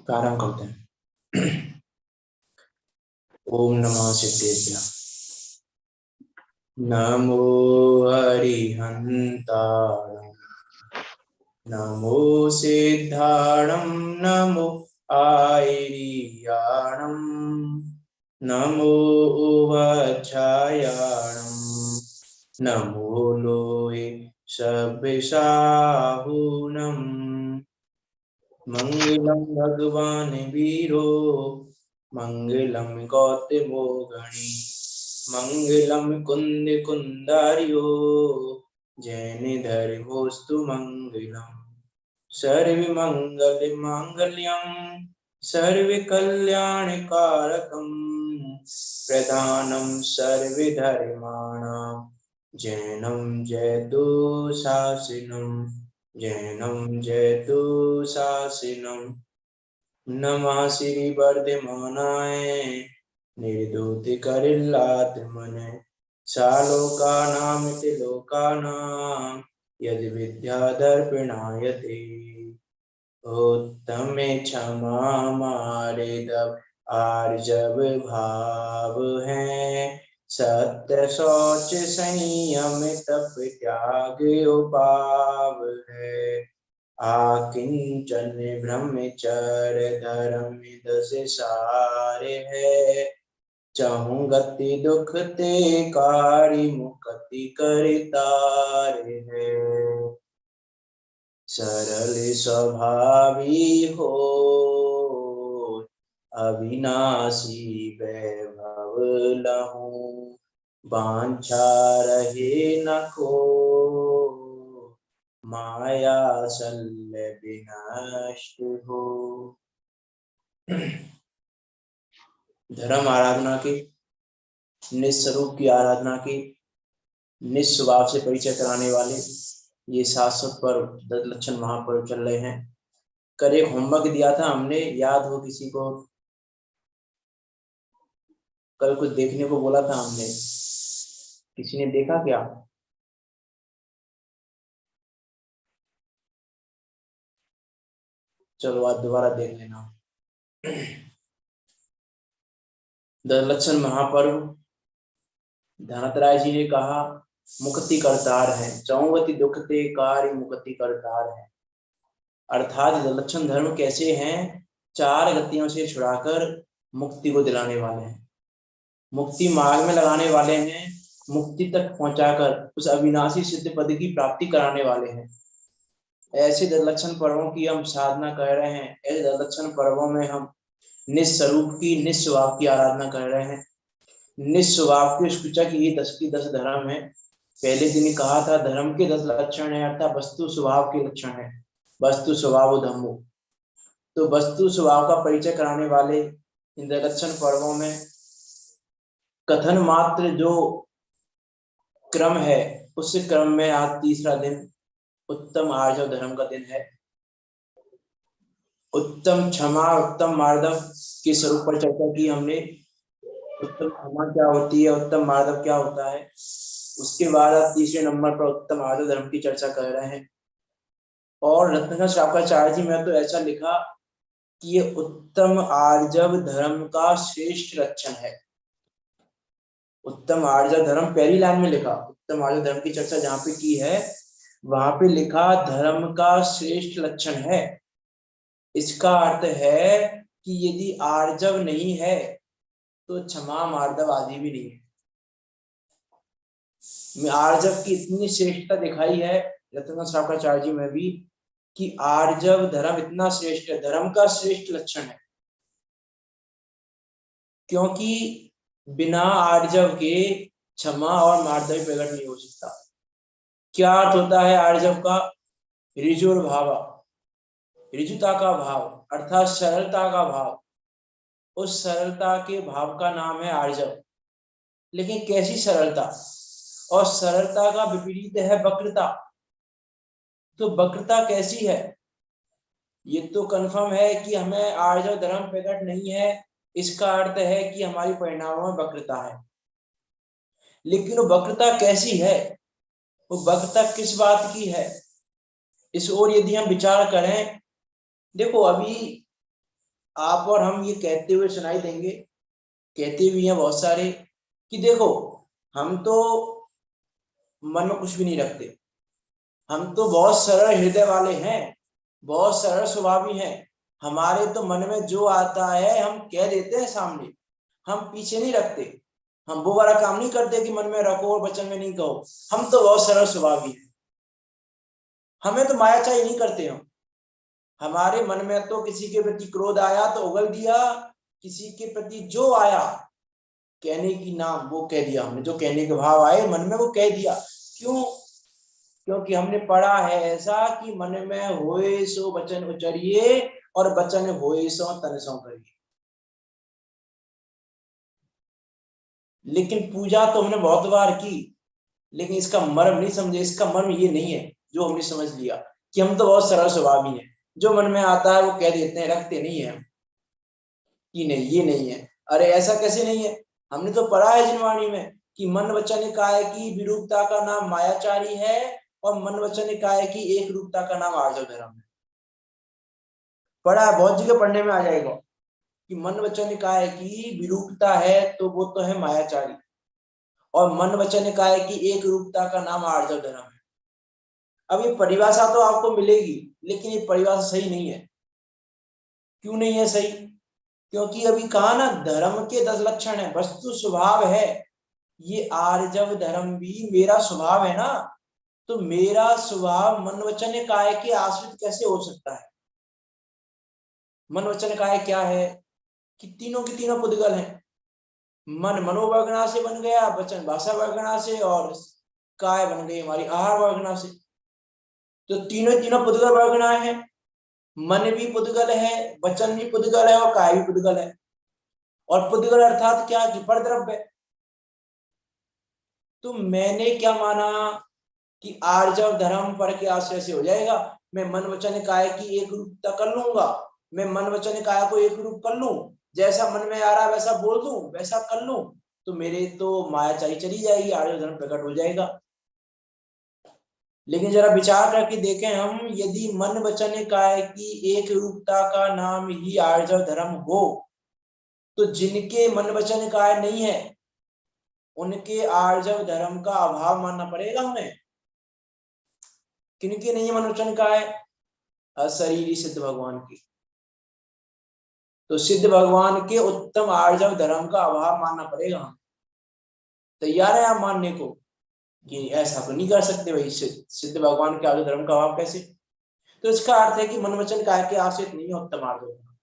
प्रारंभ करते हैं। ओम नमः सिद्धेभ्यः। नमो हरिहन्ताणं, नमो सिद्धाणं, नमो आयर्याणं, नमो वच्छायाणं, नमो लोहे सव्यसाहुनं। मंगलम भगवान वीरो, मंगलम गौतमो गणी, मंगलम कुंद कुंदारियो, जैन धर्मोस्तु मंगलम। सर्व मंगल मांगल्यम, सर्व कल्याण कारकम, प्रधानम सर्व धर्माणां, जैनम जयतु शासनम, जैनम जयतु शासनम। नमः श्री वर्धमानाय, निर्दूतिकरिल्लात्मने, सालोकानामिति लोकानां, यद् विद्यादर्पणायते। उत्तमे क्षमा मारेदब आर्जव भाव है, सत्य शौच संयम तप त्याग उपाव है। आकिंचन ब्रह्मचर्य धर्म दस सारे है, चहु गति दुख ते कारी मुक्ति करतारे है। सरल स्वभावी हो, अविनाशी वैभव लहु, वांछा रहे न को, माया शल्य विनष्ट हो। धर्म आराधना की, निस्वरूप की आराधना की, निस्वभाव से परिचय कराने वाले ये शाश्वत पर्व दशलक्षण महापर्व चल रहे हैं। कल एक होमवर्क दिया था हमने, याद हो किसी को? कल कुछ देखने को बोला था हमने, किसी ने देखा क्या? चलो आज दोबारा देख लेना। दशलक्षण महापर्व, धनतराय जी ने कहा मुक्ति करतार है, चौगति दुख ते कार्य मुक्ति करतार है। अर्थात दशलक्षण धर्म कैसे हैं? चार गतियों से छुड़ाकर मुक्ति को दिलाने वाले हैं, मुक्ति मार्ग में लगाने वाले हैं, मुक्ति तक पहुंचाकर उस अविनाशी सिद्ध पद की प्राप्ति कराने वाले हैं। ऐसे दशलक्षण पर्वों की हम साधना कर रहे हैं। ऐसे दशलक्षण पर्वों में हम निस्वरूप की, निस्वभाव की आराधना कर रहे हैं। निस्वभाव की सूचक ये 10 की 10 धर्म है। पहले दिन ही कहा था धर्म के 10 लक्षण है, अर्थात वस्तु स्वभाव के लक्षण है। वस्तु स्वभाव धम्मो, तो वस्तु स्वभाव का परिचय कराने वाले इन दशलक्षण पर्वों में कथन मात्र जो क्रम है, उस क्रम में आज तीसरा दिन उत्तम आर्जव धर्म का दिन है। उत्तम क्षमा, उत्तम मार्दव के स्वरूप पर चर्चा की हमने। उत्तम क्षमा क्या होती है, उत्तम मार्दव क्या होता है। उसके बाद आप तीसरे नंबर पर उत्तम आर्जव धर्म की चर्चा कर रहे हैं। और रत्नाकर शाकाचार्य जी में तो ऐसा लिखा कि ये उत्तम आर्जव धर्म का श्रेष्ठ लक्षण है। उत्तम आर्जव धर्म पहली लाइन में लिखा, उत्तम आर्जव धर्म की चर्चा जहां पे की है वहां पे लिखा धर्म का श्रेष्ठ लक्षण है। इसका अर्थ है कि यदि आर्जव नहीं है तो क्षमा मार्दव आदि भी नहीं है। आर्जव की इतनी श्रेष्ठता दिखाई है रत्नाकर शाकाचार्य जी में भी कि आर्जव धर्म इतना श्रेष्ठ है, धर्म का श्रेष्ठ लक्षण है। क्योंकि बिना आर्जव के क्षमा और मार्दव प्रकट नहीं हो सकता। क्या अर्थ होता है आर्जव का? ऋजुर भाव, ऋजुता का भाव अर्थात सरलता का भाव। उस सरलता के भाव का नाम है आर्जव। लेकिन कैसी सरलता? और सरलता का विपरीत है वक्रता। तो वक्रता कैसी है? ये तो कंफर्म है कि हमें आर्जव धर्म प्रकट नहीं है। इसका अर्थ है कि हमारी परिणामों में वक्रता है। लेकिन वो वक्रता कैसी है, वो वक्रता किस बात की है, इस ओर यदि हम विचार करें। देखो अभी आप और हम ये कहते हुए सुनाई देंगे, कहते भी हैं बहुत सारे कि देखो हम तो मन में कुछ भी नहीं रखते, हम तो बहुत सरल हृदय वाले हैं, बहुत सरल स्वभावी हैं, हमारे तो मन में जो आता है हम कह देते हैं सामने, हम पीछे नहीं रखते, हम वो वाला काम नहीं करते कि मन में रखो और वचन में नहीं कहो। हम तो बहुत सरल स्वभावी हैं, हमें तो माया चाहिए नहीं करते हम। हमारे मन में तो किसी के प्रति क्रोध आया तो उगल दिया, किसी के प्रति जो आया कहने की नाम वो कह दिया हमने, जो कहने के भाव आए मन में वो कह दिया। क्यों? क्योंकि हमने पढ़ा है ऐसा कि मन में होए सो वचन उचरिए और वचन होए सो तन सो करिए। लेकिन पूजा तो हमने बहुत बार की, लेकिन इसका मर्म नहीं समझे। इसका मर्म ये नहीं है जो हमने समझ लिया कि हम तो बहुत सरल स्वभावी हैं, जो मन में आता है वो कह देते हैं, रखते नहीं है कि नहीं ये नहीं है। अरे ऐसा कैसे नहीं है? हमने तो पढ़ा है जिनवाणी में कि मन वचन काय की विरूपता का नाम मायाचारी है और मन वचन काय की एक रूपता का नाम आर्जव धर्म है। पढ़ा है, बहुत जगह पढ़ने में आ जाएगा कि मन वचन काय की विरूपता है तो वो तो है मायाचारी, और मन वचन काय की एक रूपता का नाम आर्जव धर्म है। अब ये परिभाषा तो आपको मिलेगी, लेकिन ये परिभाषा सही नहीं है। क्यों नहीं है सही? क्योंकि अभी कहा ना धर्म के 10 लक्षण है, वस्तु स्वभाव है। ये आर्जव धर्म भी मेरा स्वभाव है ना, तो मेरा स्वभाव मन वचन काय के आश्रित कैसे हो सकता है? मन वचन काय क्या है कि तीनों की तीनों पुद्गल हैं। मन मनोवर्गणा से बन गया, वचन भाषा वर्गणा से, और काय बन गई हमारी आहार वर्गणा से। तो तीनों तीनों पुद्गल वर्गणाएं हैं। मन भी पुद्गल है, वचन भी पुद्गल है और काय भी पुद्गल है। और पुद्गल अर्थात क्या? कि परद्रव्य। तो मैंने क्या माना कि आर्जव धर्म पर के आश्रय से हो जाएगा। मैं मन वचन काय की एक रूपता कर लूंगा, मैं मन वचन काय को एक रूप कर लूं, जैसा मन में आ रहा है वैसा बोल दूं, वैसा कर लूं, तो मेरे तो माया चली जाएगी, आर्जव धर्म प्रकट हो जाएगा। लेकिन जरा विचार करके देखें हम, यदि मन वचन काय की एक रूपता का नाम ही आर्जव धर्म हो, तो जिनके मन वचन काय नहीं है उनके आर्जव धर्म का अभाव मानना पड़ेगा हमें। किनके नहीं है मन वचन काय? अशरीरी सिद्ध भगवान की। तो सिद्ध भगवान के उत्तम आर्जव धर्म का अभाव मानना पड़ेगा हमें। तैयार है आप मानने को कि ऐसा तो नहीं कर सकते भाई, सिद्ध भगवान के आर्जव धर्म का अभाव कैसे? तो इसका अर्थ है कि मन वचन काय के आश्रित नहीं है उत्तम आर्जव धर्म।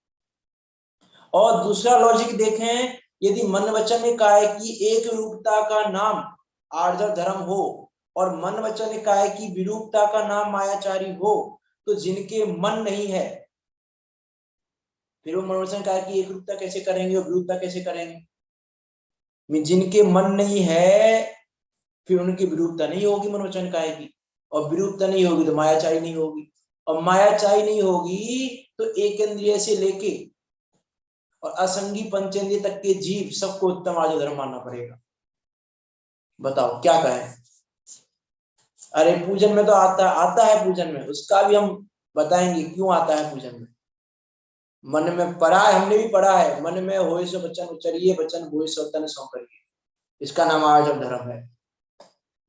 और दूसरा लॉजिक देखें, यदि मन वचन काय की एक रूपता का नाम आर्जव धर्म हो और मन वचन काय की विरूपता का नाम मायाचारी हो, तो जिनके मन नहीं है फिर वो मन वचन काय की एक रूपता कैसे करेंगे और विरूपता कैसे करेंगे? जिनके मन नहीं है फिर उनकी विरूपता नहीं होगी मन वचन काय की, और विरूपता नहीं होगी तो मायाचारी नहीं होगी, और मायाचारी नहीं होगी तो एक इंद्रिय से लेके और असंगी पंचेंद्रिय तक के जीव सबको उत्तम आर्जव धर्म मानना पड़ेगा। बताओ क्या कहें? अरे पूजन में तो आता है पूजन में, उसका भी हम बताएंगे क्यों आता है पूजन में। मन में पढ़ा है, हमने भी पढ़ा है, मन में होए सो वचन उचरिए, वचन होए सो तन सो करिए, इसका नाम आर्जव धर्म है।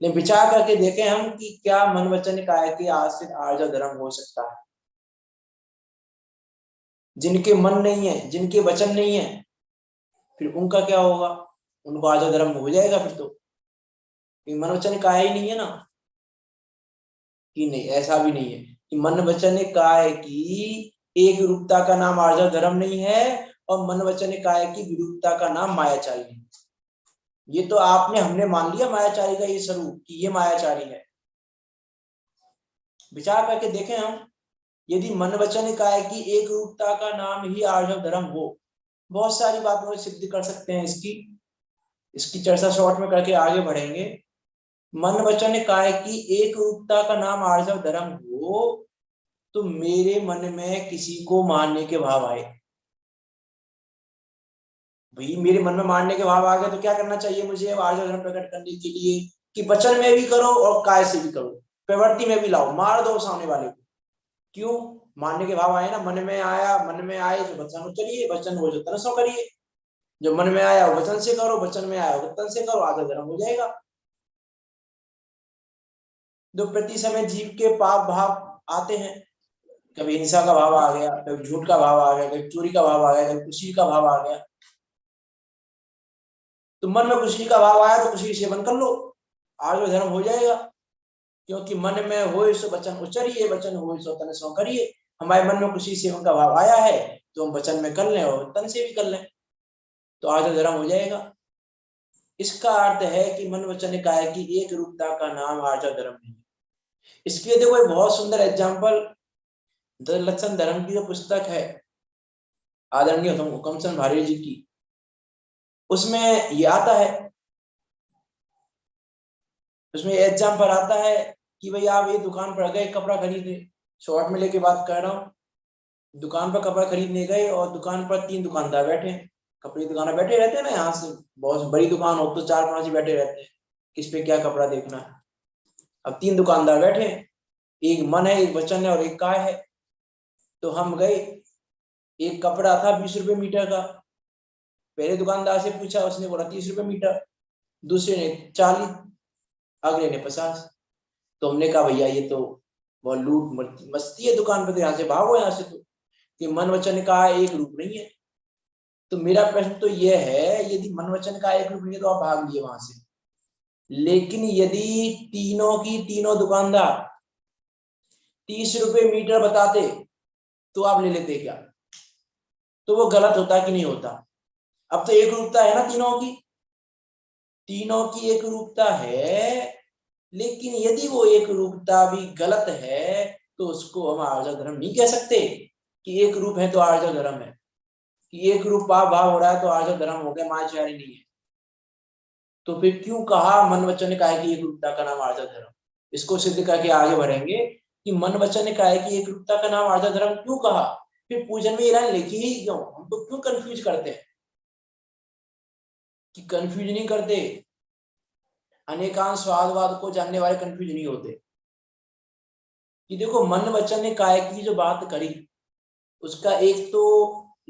लेकिन विचार करके देखें हम कि क्या मन वचन काय के आश्रित आर्जव धर्म हो सकता है? जिनके मन नहीं है, जिनके वचन नहीं है, फिर उनका क्या होगा? उनको आर्जव धर्म हो जाएगा फिर तो, मन वचन काय ही नहीं है ना। कि नहीं, ऐसा भी नहीं है कि मन वचन काय की एक रूपता का नाम आर्जव धर्म नहीं है और मन वचन काय की विरूपता का नाम मायाचारी है। ये तो आपने हमने मान लिया मायाचारी का ये स्वरूप कि ये मायाचारी है। विचार करके देखें हम, यदि मन वचन काय की एक रूपता का नाम ही आर्जव धर्म हो, बहुत सारी बातों को सिद्ध कर सकते हैं। इसकी चर्चा शॉर्ट में करके आगे बढ़ेंगे। मन वचन काय की एक रूपता का नाम आर्जव धर्म हो तो मेरे मन में किसी को मानने के भाव आए, भाई मेरे मन में मानने के भाव आ गए तो क्या करना चाहिए मुझे आर्जव धर्म प्रकट करने के लिए? कि वचन में भी करो और काय से भी करो, प्रवृत्ति में भी लाओ, मार दो सामने वाले को। क्यों? मानने के भाव आए ना, मन में आया, मन में आए जो वचन उचरिए, वचन हो जो तन सो करिए। जो मन में आया वो वचन से करो, वचन में आया वो तन से करो, आधा धर्म हो जाएगा। जो प्रति समय जीव के पाप भाव आते हैं, कभी हिंसा का भाव आ गया, कभी झूठ का भाव आ गया, कभी चोरी का भाव आ गया, कभी खुशी का भाव आ गया। तो मन में खुशी का भाव आया तो खुशी सेवन कर लो, आज धर्म हो जाएगा। क्योंकि मन में हो सो वचन उच्चरिए, वचन हो सो तन सो करिए। हमारे मन में खुशी सेवन का भाव आया है तो हम वचन में कर लें और तन से भी कर लें, तो आज धर्म हो जाएगा। इसका अर्थ है कि मन वचन काया की एक रूपता का नाम आर्य धर्म है। इसके लिए देखो एक बहुत सुंदर एग्जाम्पल, द लक्षण धर्म की जो पुस्तक है आदरणीय हुकम चंद भारी जी की, उसमें ये आता है, उसमें एग्जाम्पल आता है कि भाई आप ये दुकान पर गए कपड़ा खरीदे, शॉर्ट में लेके बात कर रहा हूँ। दुकान पर कपड़ा खरीदने गए और दुकान पर 3 दुकानदार बैठे, कपड़े की दुकान बैठे रहते हैं ना, यहाँ से बहुत बड़ी दुकान हो तो 4-5 ही बैठे रहते हैं, किस पे क्या कपड़ा देखना है। अब 3 दुकानदार बैठे, एक मन है, एक वचन है और एक काय है। तो हम गए, एक कपड़ा था 20 रुपए मीटर का, पहले दुकानदार से पूछा, उसने बोला 30 रुपए मीटर, दूसरे ने 40, अगले ने 50। तो हमने कहा भैया ये तो बहुत लूट मस्ती है दुकान पे, तो यहाँ से भागो, यहाँ से तो कि मन वचन का एक रूप नहीं है। तो मेरा प्रश्न तो यह है, यदि मन वचन का एक रूप नहीं है तो आप भाग लिए वहां से, लेकिन यदि तीनों की तीनों दुकानदार 30 रुपए मीटर बताते तो आप ले लेते क्या? तो वो गलत होता कि नहीं होता? अब तो एक रूपता है ना तीनों की, तीनों की एक रूपता है, लेकिन यदि वो एक रूपता भी गलत है तो उसको हम आर्य धर्म नहीं कह सकते कि एक रूप है तो आर्य धर्म है, कि एक रूप भाव हो रहा है तो आर्य धर्म हो गया, मायाचारी नहीं है। तो फिर क्यों कहा मन वचन ने कहा कि एक रूपता का नाम आर्य धर्म? इसको सिद्ध करके आगे बढ़ेंगे कि मन वचन ने कहा कि एक रूपता का नाम आर्य धर्म क्यों कहा, फिर पूजन में ये लाइन लिखी ही क्यों, हम तो क्यों कंफ्यूज करते हैं कि कंफ्यूज नहीं करते। अनेकांश स्वादवाद को जानने वाले कंफ्यूज नहीं होते कि देखो मन वचन ने काय की जो बात करी, उसका एक तो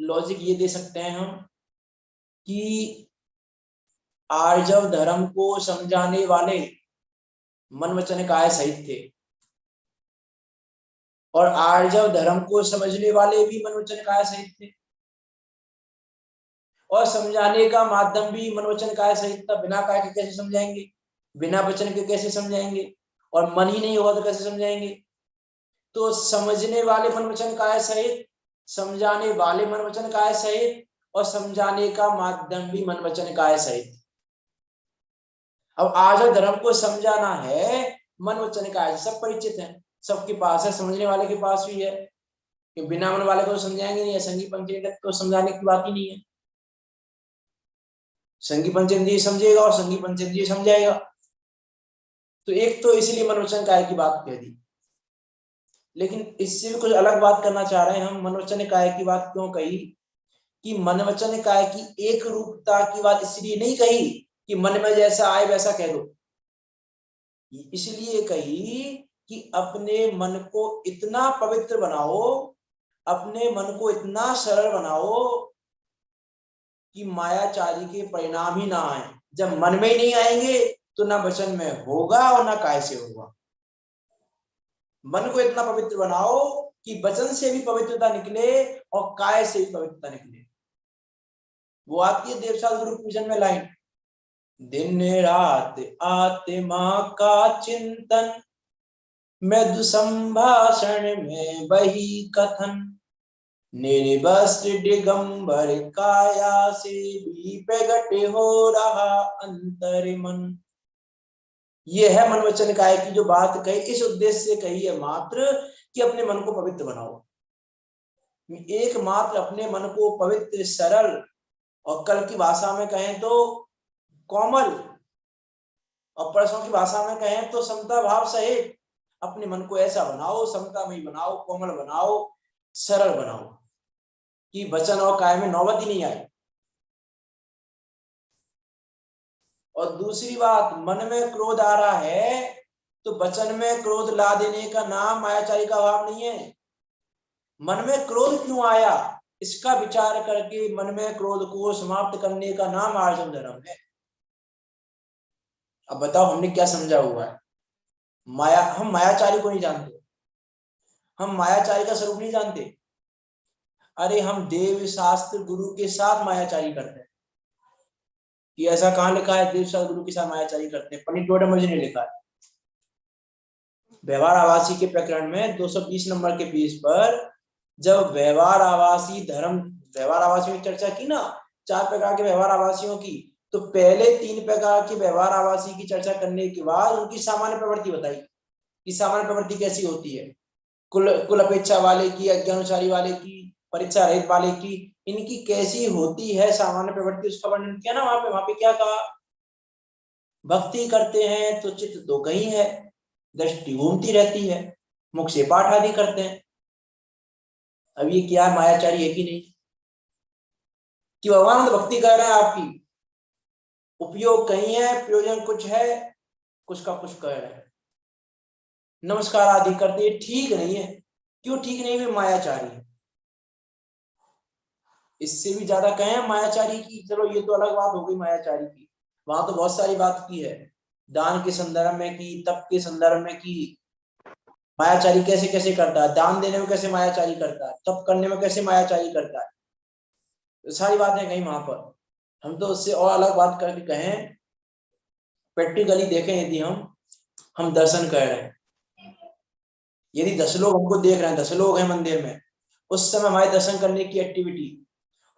लॉजिक ये दे सकते हैं हम कि आर्जव धर्म को समझाने वाले मन वचन काय सहित थे, और आर्जव धर्म को समझने वाले भी मन वचन काय सहित थे, और समझाने का माध्यम भी मन वचन काय सहित था। बिना काय के कैसे समझाएंगे, बिना वचन के कैसे समझाएंगे, और मन ही नहीं होगा तो कैसे समझाएंगे? तो समझने वाले मन वचन काय सहित, समझाने वाले मन वचन काय सहित, और समझाने का माध्यम भी मन वचन काय सहित। अब आज धर्म को समझाना है, मन वचन काय सब परिचित है, सबके पास है, समझने वाले के पास भी है, कि बिना मन वाले को समझाएंगे नहीं, संगी पंचेंद्र तो समझाने की बात ही नहीं है। संगी पंचेंद्रिय समझेगा और संगी पंचेंद्रिय समझाएगा। तो एक तो इसलिए मन वचन काय की बात कह दी, लेकिन इससे भी कुछ अलग बात करना चाह रहे हैं हम। मन वचन काय की बात क्यों कही कि मन वचन काय की एक रूपता की बात इसलिए नहीं कही कि मन में जैसा आए वैसा कह दो, इसलिए कही कि अपने मन को इतना पवित्र बनाओ, अपने मन को इतना सरल बनाओ कि मायाचारी के परिणाम ही ना आए। जब मन में ही नहीं आएंगे तो ना वचन में होगा और ना काय से होगा। मन को इतना पवित्र बनाओ कि वचन से भी पवित्रता निकले और काय से भी पवित्रता निकले। वो आती है देवशाल गुरु पूजन में लाइन, दिन रात आत्मा का चिंतन, मृदु संभाषण में वही कथन, निर्वस्त्र दिगंबर काया से भी प्रगट हो रहा अंतर मन। ये है मन वचन काय की जो बात कही, इस उद्देश्य से कही है मात्र कि अपने मन को पवित्र बनाओ, एकमात्र अपने मन को पवित्र सरल, और कल की भाषा में कहें तो कोमल, और परसों की भाषा में कहें तो समता भाव सहित अपने मन को ऐसा बनाओ, समता में बनाओ, कोमल बनाओ, सरल बनाओ कि वचन और काय में नौबत ही नहीं आए। और दूसरी बात, मन में क्रोध आ रहा है तो वचन में क्रोध ला देने का नाम मायाचारी का भाव नहीं है। मन में क्रोध क्यों आया, इसका विचार करके मन में क्रोध को समाप्त करने का नाम आर्जव धर्म है। अब बताओ हमने क्या समझा हुआ है। माया, हम मायाचारी को नहीं जानते, हम मायाचारी का स्वरूप नहीं जानते। अरे हम देव शास्त्र गुरु के साथ मायाचारी करते हैं कि ऐसा कहां लिखा है, देव शास्त्र गुरु के साथ मायाचारी करते हैं? पंडित डोडामर्जी ने लिखा है व्यवहार आवासी के प्रकरण में 220 नंबर के पेज पर। जब व्यवहार आवासी धर्म, व्यवहार आवासियों की चर्चा की ना, 4 प्रकार के व्यवहार आवासियों की, तो पहले 3 प्रकार के व्यवहार आवासी की चर्चा करने के बाद उनकी सामान्य प्रवृत्ति बताई कि सामान्य प्रवृत्ति कैसी होती है। कुल अपेक्षा वाले की, अज्ञानुसारी वाले की, परीक्षा रहित वाले की, इनकी कैसी होती है सामान्य प्रवृत्ति, उसका वर्णन किया ना वहां पे क्या कहा, भक्ति करते हैं तो चित्त तो कहीं है, दृष्टि घूमती रहती है, मुख से पाठ आदि करते हैं। अब ये क्या मायाचारी है कि नहीं, कि भगवान तो भक्ति कर रहे हैं आपकी, उपयोग कहीं है, प्रयोजन कुछ है, कुछ का कुछ कर रहे हैं, नमस्कार आदि करते हैं, ठीक नहीं है। क्यों ठीक नहीं हुई? मायाचारी है। इससे भी ज्यादा कहें मायाचारी की, चलो ये तो अलग बात हो गई मायाचारी की, वहां तो बहुत सारी बात की है, दान के संदर्भ में की, तप के संदर्भ में की, मायाचारी कैसे कैसे करता है, दान देने में कैसे मायाचारी करता है, तप करने में कैसे मायाचारी करता है, तो सारी बातें कहीं वहां पर। हम तो उससे और अलग बात करके कहें, प्रैक्टिकली देखें, यदि हम दर्शन कर रहे हैं, यदि 10 लोग हमको देख रहे हैं, 10 लोग हैं मंदिर में, उस समय हमारे दर्शन करने की एक्टिविटी,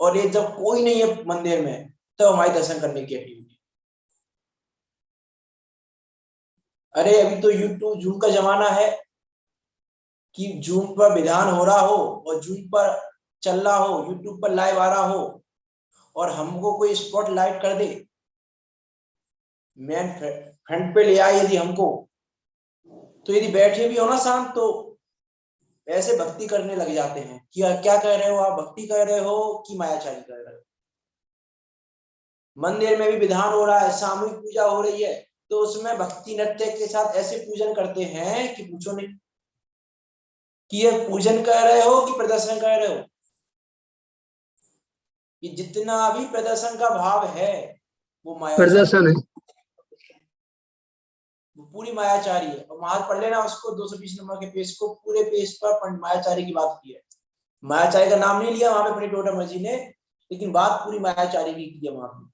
और ये जब कोई नहीं है मंदिर में तो हमारे दर्शन करने की एक्टिविटी। अरे अभी तो यूट्यूब जूम का जमाना है कि जूम पर विधान हो रहा हो और जूम पर चल रहा हो, यूट्यूब पर लाइव आ रहा हो, और हमको कोई स्पॉट लाइट कर दे, मैन फ्रंट पे ले आए यदि हमको, तो यदि बैठे भी हो ना शांत, तो ऐसे भक्ति करने लग जाते हैं कि क्या कर रहे हो आप, भक्ति कर रहे हो कि मायाचारी कर रहे हो। मंदिर में भी विधान हो रहा है, सामूहिक पूजा हो रही है, तो उसमें भक्ति नृत्य के साथ ऐसे पूजन करते हैं कि पूछो नहीं, कि ये पूजन कर रहे हो कि प्रदर्शन कर रहे हो। कि जितना भी प्रदर्शन का भाव है वो प्रदर्शन है, वो पूरी मायाचारी है। और महाज पढ़ लेना उसको, 220 नंबर के पेज को, पूरे पेज पर मायाचारी की बात की है। मायाचारी का नाम नहीं लिया वहां पे पंडित डोडामर्जी ने, लेकिन बात पूरी मायाचारी की है वहां पे।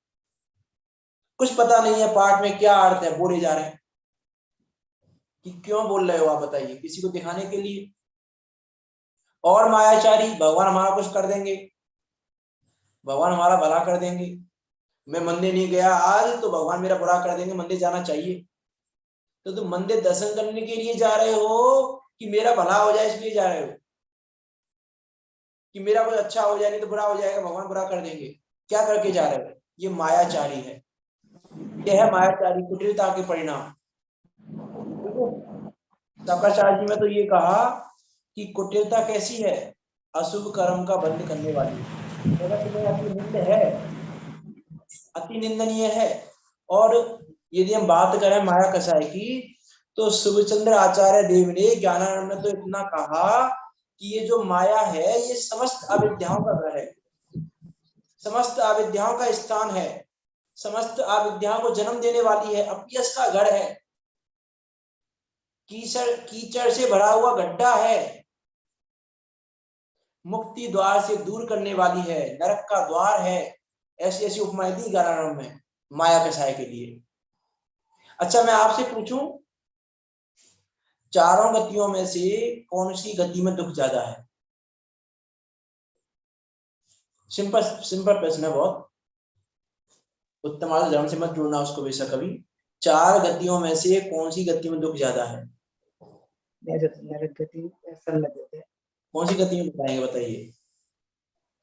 कुछ पता नहीं है पाठ में क्या अर्थ है, बोले जा रहे हैं कि क्यों बोल रहे हो आप, बताइए, किसी को दिखाने के लिए? और मायाचारी, भगवान हमारा कुछ कर देंगे, भगवान हमारा भला कर देंगे, मैं मंदिर नहीं गया आज तो भगवान मेरा बुरा कर देंगे, मंदिर जाना चाहिए। तो तुम मंदिर दर्शन करने के लिए जा रहे हो कि मेरा भला हो जाए इसलिए जा रहे हो, कि मेरा कुछ अच्छा हो जाए, नहीं तो बुरा हो जाएगा, भगवान बुरा कर देंगे, क्या करके जा रहे हो? ये मायाचारी है, यह है मायाचारी, कुटिलता के परिणाम। शंकराचार्य जी ने तो ये कहा कि कुटिलता कैसी है, अशुभ कर्म का बंध करने वाली, जगत में अति निंद है, अति निंदनीय है। और यदि हम बात करें माया कसाई की, तो शिवचंद्र आचार्य देव ने ज्ञानानंद में तो इतना कहा कि ये जो माया है ये समस्त अविद्याओं का घर है, समस्त अविद्याओं का स्थान है, समस्त अविद्याओं को जन्म देने वाली है, अपयश का घर है, कीचड़ से भरा हुआ गड्ढा है, मुक्ति द्वार से दूर करने वाली है, नरक का द्वार है। ऐसी ऐसी उपमाएं दी ज्ञानानंद में माया कसाई के लिए। अच्छा मैं आपसे पूछूं, चारों गतियों में से कौन सी गति में दुख ज्यादा है? सिंपल सिंपल प्रश्न है बहुत, उत्तम आदर्श धर्म से मत जोड़ना उसको बेशक कभी। 4 गतियों में से कौन सी गति में दुख ज्यादा है? कौन सी गति में बताएंगे, बताइए।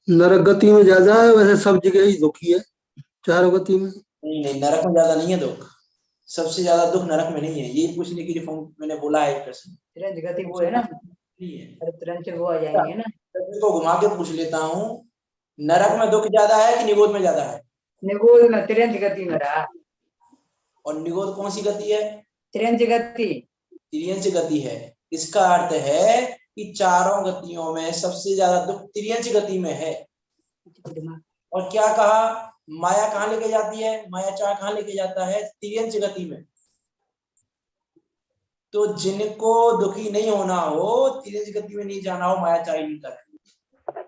नरक गति में ज्यादा है, वैसे सब जगह ही दुखी है, चारों गति में। नहीं नहीं, नरक में ज्यादा नहीं है दुख, सबसे ज्यादा दुख नरक में नहीं है, ये पूछने के लिए मैंने बोला है एक प्रश्न। गति वो है ना, नहीं है, तुरंत वो आ जाएंगे ना। तो घुमा के पूछ लेता हूँ, नरक में दुख ज्यादा है कि निगोद में ज्यादा है? निगोद में, तिरंज गति में रहा। और निगोद कौन सी गति है? तिरंज गति, तिर्यंच गति है। इसका अर्थ है कि चारों गतियों में सबसे ज्यादा दुख तिर्यंच गति में है। और क्या कहा, माया कहाँ लेके जाती है, माया चार कहाँ लेके जाता है, तिर्यंच गति में। तो जिनको दुखी नहीं होना हो, तिर्यंच गति में नहीं जाना हो, मायाचारी नहीं करें।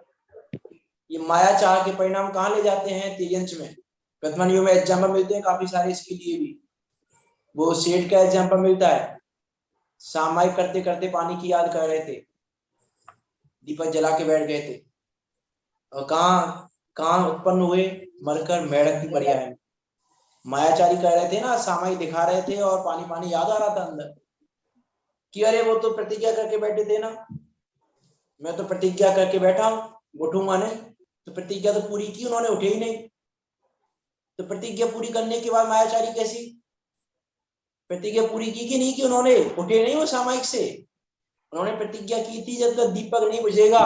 ये मायाचार के परिणाम कहाँ ले जाते हैं, तिर्यंच में। वर्तमान में एग्जाम्पल मिलते हैं काफी सारे इसके लिए भी। वो सेठ का एग्जाम्पल मिलता है, सामायिक करते करते पानी की याद कर रहे थे, दीपक जला के बैठ गए थे, और कहाँ उत्पन्न हुए, मरकर मेढक की पर्याय में। मायाचारी कर रहे थे ना, सामायिक दिखा रहे थे और पानी पानी याद आ रहा था अंदर कि अरे वो तो प्रतिज्ञा करके बैठे थे ना, मैं तो प्रतिज्ञा करके बैठा हूं, उठूंगा नहीं। तो प्रतिज्ञा तो पूरी की उन्होंने, उठे ही नहीं। तो प्रतिज्ञा पूरी करने के बाद मायाचारी कैसी, प्रतिज्ञा पूरी की कि नहीं की उन्होंने, उठे नहीं वो सामायिक से। उन्होंने प्रतिज्ञा की थी जब तक दीपक नहीं बुझेगा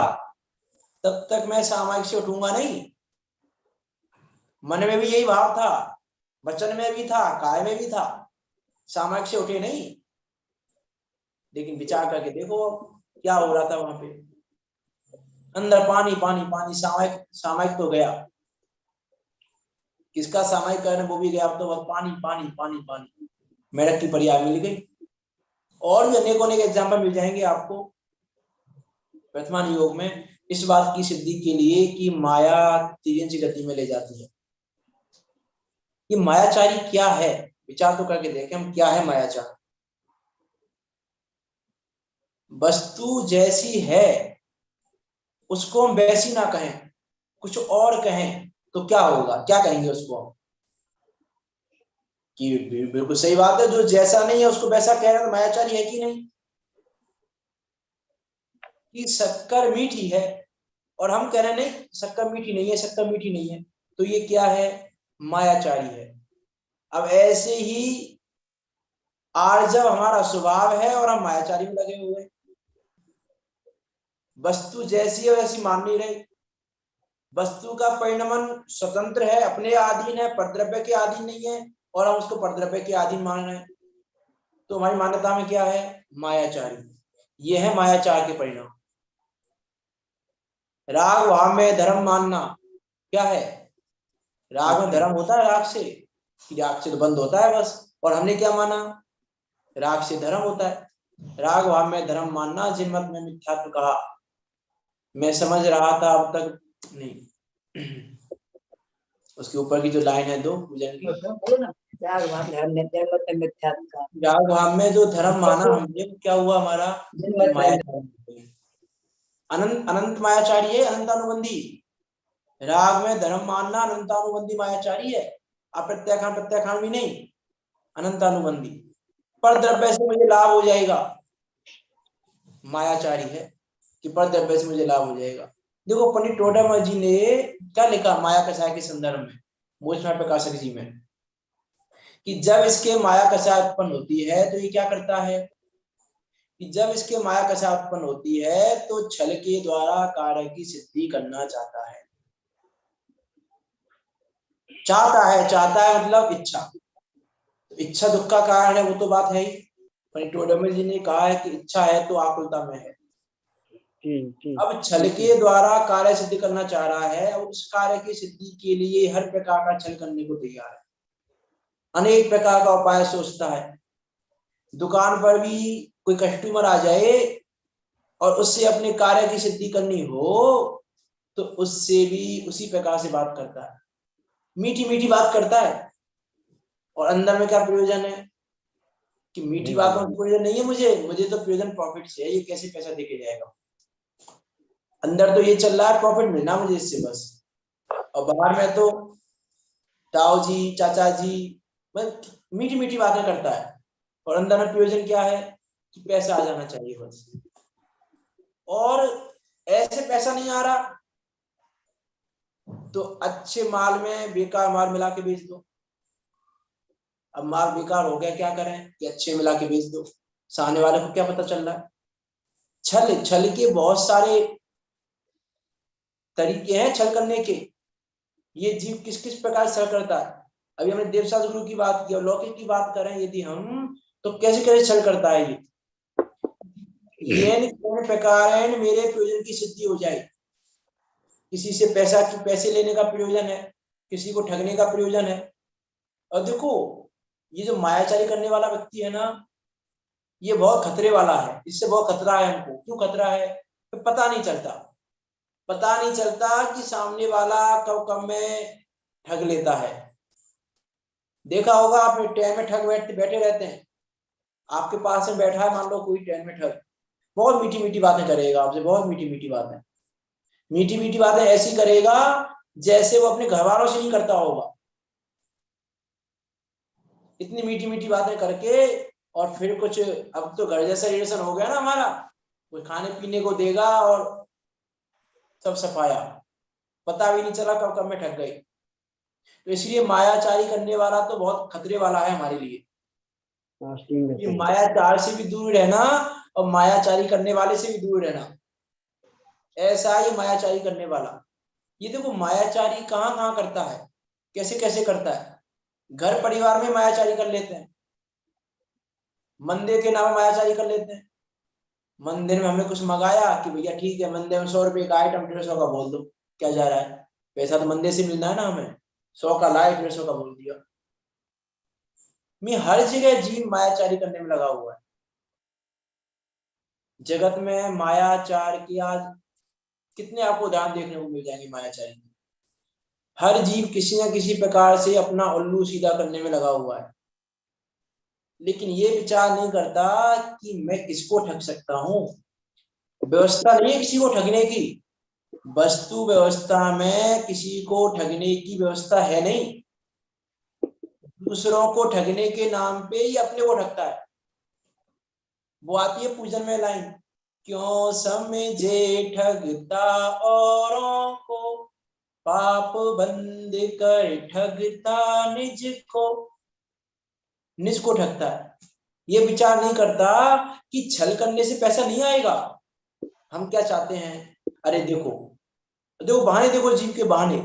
तब तक मैं सामायिक से उठूंगा नहीं। मन में भी यही भाव था, वचन में भी था, काय में भी था, सामायिक से उठे नहीं। लेकिन विचार करके देखो क्या हो रहा था वहां पे, अंदर पानी पानी पानी, सामायिक तो गया, किसका सामायिक करने वो भी गया, अब तो बस पानी पानी पानी पानी, मेढक की पर्याय मिल गई। और भी अनेकों अनेक एग्जाम्पल मिल जाएंगे आपको वर्तमान योग में इस बात की सिद्धि के लिए कि माया तिर्यंच गति में ले जाती है। ये मायाचारी क्या है, विचार तो करके देखें हम, क्या है मायाचार। वस्तु जैसी है उसको हम वैसी ना कहें, कुछ और कहें तो क्या होगा, क्या कहेंगे उसको हम, कि बिल्कुल सही बात है, जो जैसा नहीं है उसको वैसा कह रहे हैं, तो मायाचारी है कि नहीं। कि शक्कर मीठी है और हम कह रहे हैं नहीं शक्कर मीठी नहीं है, शक्कर मीठी नहीं है, तो ये क्या है, मायाचारी है। अब ऐसे ही आज जब हमारा स्वभाव है और हम मायाचारी में लगे हुए हैं, वस्तु जैसी है वैसी मान नहीं रही, वस्तु का परिणमन स्वतंत्र है, अपने अधीन है, परद्रव्य के अधीन नहीं है, और हम उसको परद्रव्य के अधीन मान रहे हैं। तो हमारी मान्यता में क्या है, मायाचारी। ये है मायाचार के परिणाम। राग भाव में धर्म मानना क्या है, राग में धर्म होता है, राग से कि राग से तो बंद होता है बस, और हमने क्या माना, राग से धर्म होता है। राग भाव में धर्म मानना, जिनमत में मिथ्यात्व कहा, मैं समझ रहा था अब तक नहीं। उसके ऊपर की जो लाइन है दो पूजन की, राग भाव में जो धर्म माना हमने, क्या हुआ हमारा, मायाचारी, अनंत अनंत मायाचारी है, अनंतानुबंधी। राग में धर्म मानना अनंतानुबंधी मायाचारी है, अप्रत्याखान प्रत्याखान भी नहीं, अनंतानुबंधी। पर द्रव्य से मुझे लाभ हो जाएगा, मायाचारी है कि पर द्रव्य से मुझे लाभ हो जाएगा। देखो पंडित टोडरमल जी ने क्या लिखा माया कषाय के संदर्भ में, मोचना प्रकाशक जी में, कि जब इसके माया कषाय उत्पन्न होती है तो ये क्या करता है, कि जब इसके माया कषाय उत्पन्न होती है तो छल के द्वारा कार्य की सिद्धि करना चाहता है। चाहता है मतलब इच्छा, तो इच्छा दुख का कारण है, वो तो बात है ही। पंडित टोडरमल जी ने कहा है कि इच्छा है तो आकुलता में है। अब छल के द्वारा कार्य सिद्ध करना चाह रहा है, और उस कार्य की सिद्धि के लिए हर प्रकार का छल करने को तैयार है, अनेक प्रकार का उपाय सोचता है। दुकान पर भी कोई कस्टमर आ जाए और उससे अपने कार्य की सिद्धि करनी हो तो उससे भी उसी प्रकार से बात करता है, मीठी मीठी बात करता है, और अंदर में क्या प्रयोजन है, कि मीठी बात में प्रयोजन नहीं है, मुझे तो प्रयोजन प्रॉफिट से है, ये कैसे पैसा देके जाएगा। अंदर तो ये चल रहा है प्रॉफिट मिलना मुझे इससे बस, और बाहर में तो ताऊ जी चाचा जी मीठी मीठी बातें करता है, और अंदर में प्रयोजन क्या है, कि पैसा आ जाना चाहिए बस। और ऐसे पैसा नहीं आ रहा तो अच्छे माल में बेकार माल मिला के बेच दो। अब माल बेकार हो गया, क्या करें, कि अच्छे मिला के बेच दो, सामने वाले को क्या पता चल रहा है। छल के बहुत सारे तरीके हैं छल करने के, ये जीव किस किस प्रकार छल करता है। अभी हमने देवशास्त्र गुरु की बात की, और लौकिक की बात करें यदि हम, तो कैसे कैसे छल करता है ये। येन केन प्रकारेण मेरे प्रयोजन की सिद्धि हो जाए। किसी से पैसे लेने का प्रयोजन है, किसी को ठगने का प्रयोजन है। और देखो ये जो मायाचारी करने वाला व्यक्ति है ना, ये बहुत खतरे वाला है, इससे बहुत खतरा है हमको। क्यों खतरा है? तो पता नहीं चलता कि सामने वाला कब में ठग लेता है। देखा होगा आपने, ट्रेन में ठग बैठे रहते हैं, आपके पास में बैठा है मान लो कोई ट्रेन में ठग, बहुत मीठी मीठी बातें करेगा आपसे, बहुत मीठी मीठी बातें ऐसी करेगा जैसे वो अपने घर वालों से नहीं करता होगा। इतनी मीठी मीठी बातें करके और फिर कुछ, अब तो घर जैसा रिलेशन हो गया ना हमारा, कुछ खाने पीने को देगा और सब सफाया, पता भी नहीं चला कब में ठग गई। तो इसलिए मायाचारी करने वाला तो बहुत खतरे वाला है हमारे लिए। ये मायाचार से भी दूर रहना और मायाचारी करने वाले से भी दूर रहना, ऐसा ये मायाचारी करने वाला। ये देखो मायाचारी कहाँ कहाँ करता है, कैसे कैसे करता है। घर परिवार में मायाचारी कर लेते हैं, मंदिर के नाम मायाचारी कर लेते हैं। मंदिर में हमने कुछ मंगाया कि भैया ठीक है, मंदिर में 100 रुपए का आइटम 150 का बोल दो, क्या जा रहा है, पैसा तो मंदिर से मिलना है ना हमें। 100 का लाए 150 का बोल दिया। मैं हर जगह जीव मायाचारी करने में लगा हुआ है। जगत में मायाचार की आज कितने आपको उदाहरण देखने को मिल जाएंगे मायाचारी। हर जीव किसी न किसी प्रकार से अपना उल्लू सीधा करने में लगा हुआ है, लेकिन ये विचार नहीं करता कि मैं इसको ठग सकता हूँ। व्यवस्था नहीं है किसी को ठगने की, वस्तु व्यवस्था में किसी को ठगने की व्यवस्था है नहीं। दूसरों को ठगने के नाम पे ही अपने को ठगता है। वो आती है पूजन में लाइन, क्यों समझे ठगता औरों को, पाप बंद कर ठगता निज को ठगता है। ये विचार नहीं करता कि छल करने से पैसा नहीं आएगा। हम क्या चाहते हैं, अरे देखो बहाने, देखो जीव के बहाने।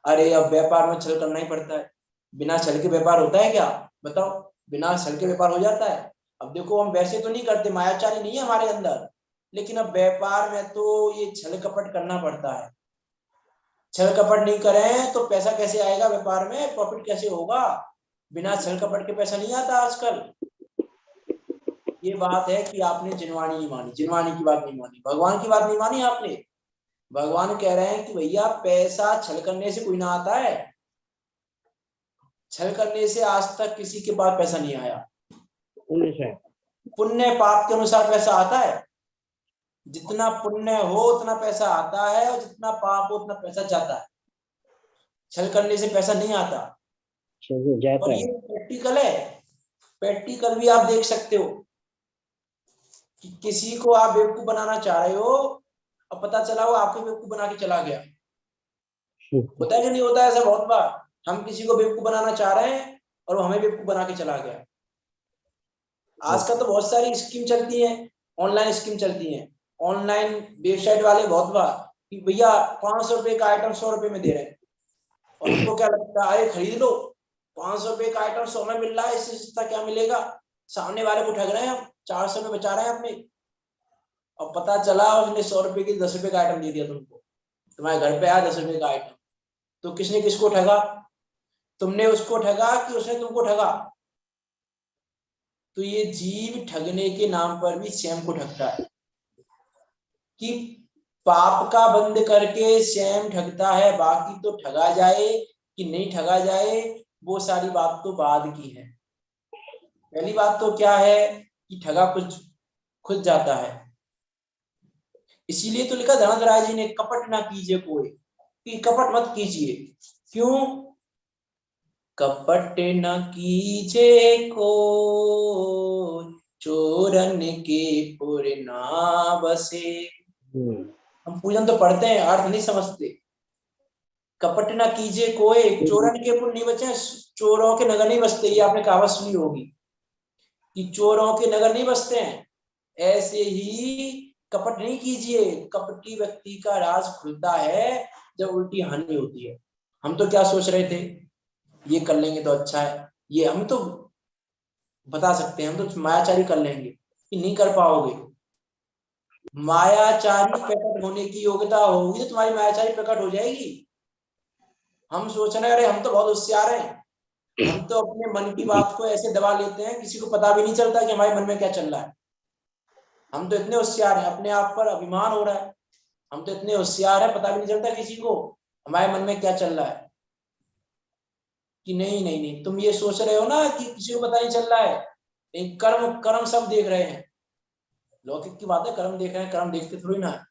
अरे अब व्यापार में छल करना ही पड़ता है, बिना छल के व्यापार होता है क्या? बताओ, बिना छल के व्यापार हो जाता है? अब देखो हम वैसे तो नहीं करते, मायाचारी नहीं है हमारे अंदर, लेकिन अब व्यापार में तो ये छल कपट करना पड़ता है। छल कपट नहीं करें तो पैसा कैसे आएगा? व्यापार में प्रॉफिट कैसे होगा? बिना छल कपट के पैसा नहीं आता आजकल। ये बात है कि आपने जिनवाणी नहीं मानी, जिनवाणी की बात नहीं मानी, भगवान की बात नहीं मानी आपने। भगवान कह रहे हैं कि भैया पैसा छल करने से कोई ना आता है, छल करने से आज तक किसी के पास पैसा नहीं आया। पुण्य पाप के अनुसार पैसा आता है, जितना पुण्य हो उतना पैसा आता है और जितना पाप हो उतना पैसा जाता है। छल करने से पैसा नहीं आता। और ये प्रैक्टिकल है, प्रैक्टिकल भी आप देख सकते हो कि किसी को आप बेवकूफ बनाना चाह रहे हो और पता चला वो आपको बेवकूफ बना के चला गया। होता है कि नहीं होता है? ऐसा बहुत बार हम किसी को बेवकूफ बनाना चाह रहे हैं और वो हमें बेवकूफ बना के चला गया। आजकल तो बहुत सारी स्कीम चलती है, ऑनलाइन स्कीम चलती है, ऑनलाइन वेबसाइट वाले बहुत बार कि भैया 500 रुपए का आइटम 100 रुपए में दे रहे हैं। और हमको क्या लगता है, अरे खरीद लो, 500 रुपए का आइटम 100 में मिल रहा है, इससे सस्ता क्या मिलेगा? सामने वाले को ठग रहे हैं हम, 400 में बचा रहे हैं अपने। और पता चला उसने 100 रुपए की 10 रुपए का आइटम दे दिया तुमको, तुम्हारे घर पे आया 10 रुपए का आइटम। तो किसने किसको ठगा? तुमने उसको ठगा कि उसने तुमको ठगा? तो ये जीव ठगने के नाम पर भी स्वयं को ठगता है कि पाप का बंद करके स्वयं ठगता है। बाकी तो ठगा जाए कि नहीं ठगा जाए वो सारी बात तो बाद की है। पहली बात तो क्या है कि ठगा कुछ खुद जाता है। इसीलिए तो लिखा धनंजय जी ने, कपट ना कीजिए कोई, कि कपट मत कीजिए। क्यों? कपट न कीजिए को, चोरन के पुर ना बसे। हम पूजन तो पढ़ते हैं, अर्थ नहीं समझते। कपट ना कीजिए कोई, चोरन के पुर नहीं बचे, चोरों के नगर नहीं बसते। ये आपने कहावत सुनी होगी कि चोरों के नगर नहीं बसते हैं। ऐसे ही कपट नहीं कीजिए, कपटी व्यक्ति का राज खुलता है जब उल्टी हानि होती है। हम तो क्या सोच रहे थे, ये कर लेंगे तो अच्छा है, ये हम तो बता सकते हैं, हम तो मायाचारी कर लेंगे, कि नहीं कर पाओगे। मायाचारी प्रकट होने की योग्यता होगी तो तुम्हारी मायाचारी प्रकट हो जाएगी। हम सोच रहे हैं अरे हम तो बहुत होशियार हैं, हम तो अपने मन की बात को ऐसे दबा लेते हैं किसी को पता भी नहीं चलता कि हमारे मन में क्या चल रहा है। हम तो इतने होशियार हैं, अपने आप पर अभिमान हो रहा है, हम तो इतने होशियार हैं पता भी नहीं चलता किसी को हमारे मन में क्या चल रहा है। कि नहीं नहीं नहीं, तुम ये सोच रहे हो ना कि किसी को पता नहीं चल रहा है, लेकिन कर्म कर्म सब देख रहे हैं। लौकिक की बात है, कर्म देख रहे हैं, कर्म देखते थोड़ी ना है।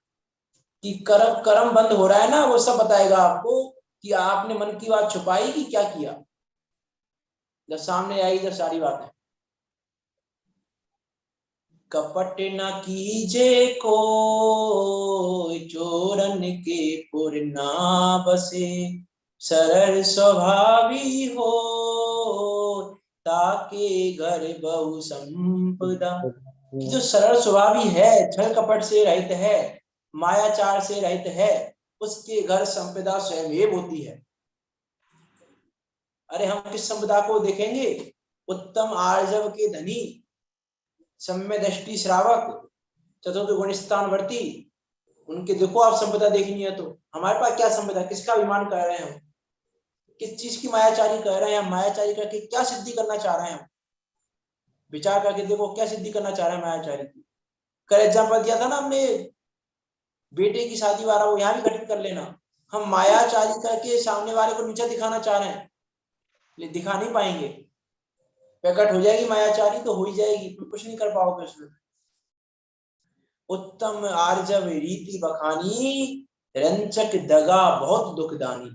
कि कर्म कर्म बंद हो रहा है ना, वो सब बताएगा आपको कि आपने मन की बात छुपाई कि क्या किया। जब सामने आएगी जब सारी बातें। कपट न कीजे को चोरन के पुर ना बसे, सरल स्वभावी हो ताके घर बहु संपदा। कि जो सरल स्वभावी है, छल कपट से रहित है, मायाचार से रहित है, उसके घर संपदा स्वयं होती है। अरे हम किस संपदा को देखेंगे? उत्तम आर्जव के धनी, सम्य दृष्टि श्रावक, चतुर्थ गुण स्थान वर्ती, उनके देखो आप संपदा देखनी है तो हमारे पास क्या संपदा, किसका अभिमान कर रहे हैं हम, किस चीज की मायाचारी कर रहे हैं हम, मायाचारी करके क्या सिद्धि करना चाह रहे हैं हम। विचार करके देखो क्या सिद्धि करना चाह रहे हैं मायाचारी की। कल एग्जाम्पल दिया था ना हमने, बेटे की शादी वाला, वो यहाँ भी घटित कर लेना। हम मायाचारी करके सामने वाले को नीचा दिखाना चाह रहे हैं, लेकिन दिखा नहीं पाएंगे। प्रकट हो जाएगी मायाचारी तो हो ही जाएगी, तुम कुछ नहीं कर पाओगे उसमें। उत्तम आर्जव रीति बखानी, रंचक दगा बहुत दुखदानी।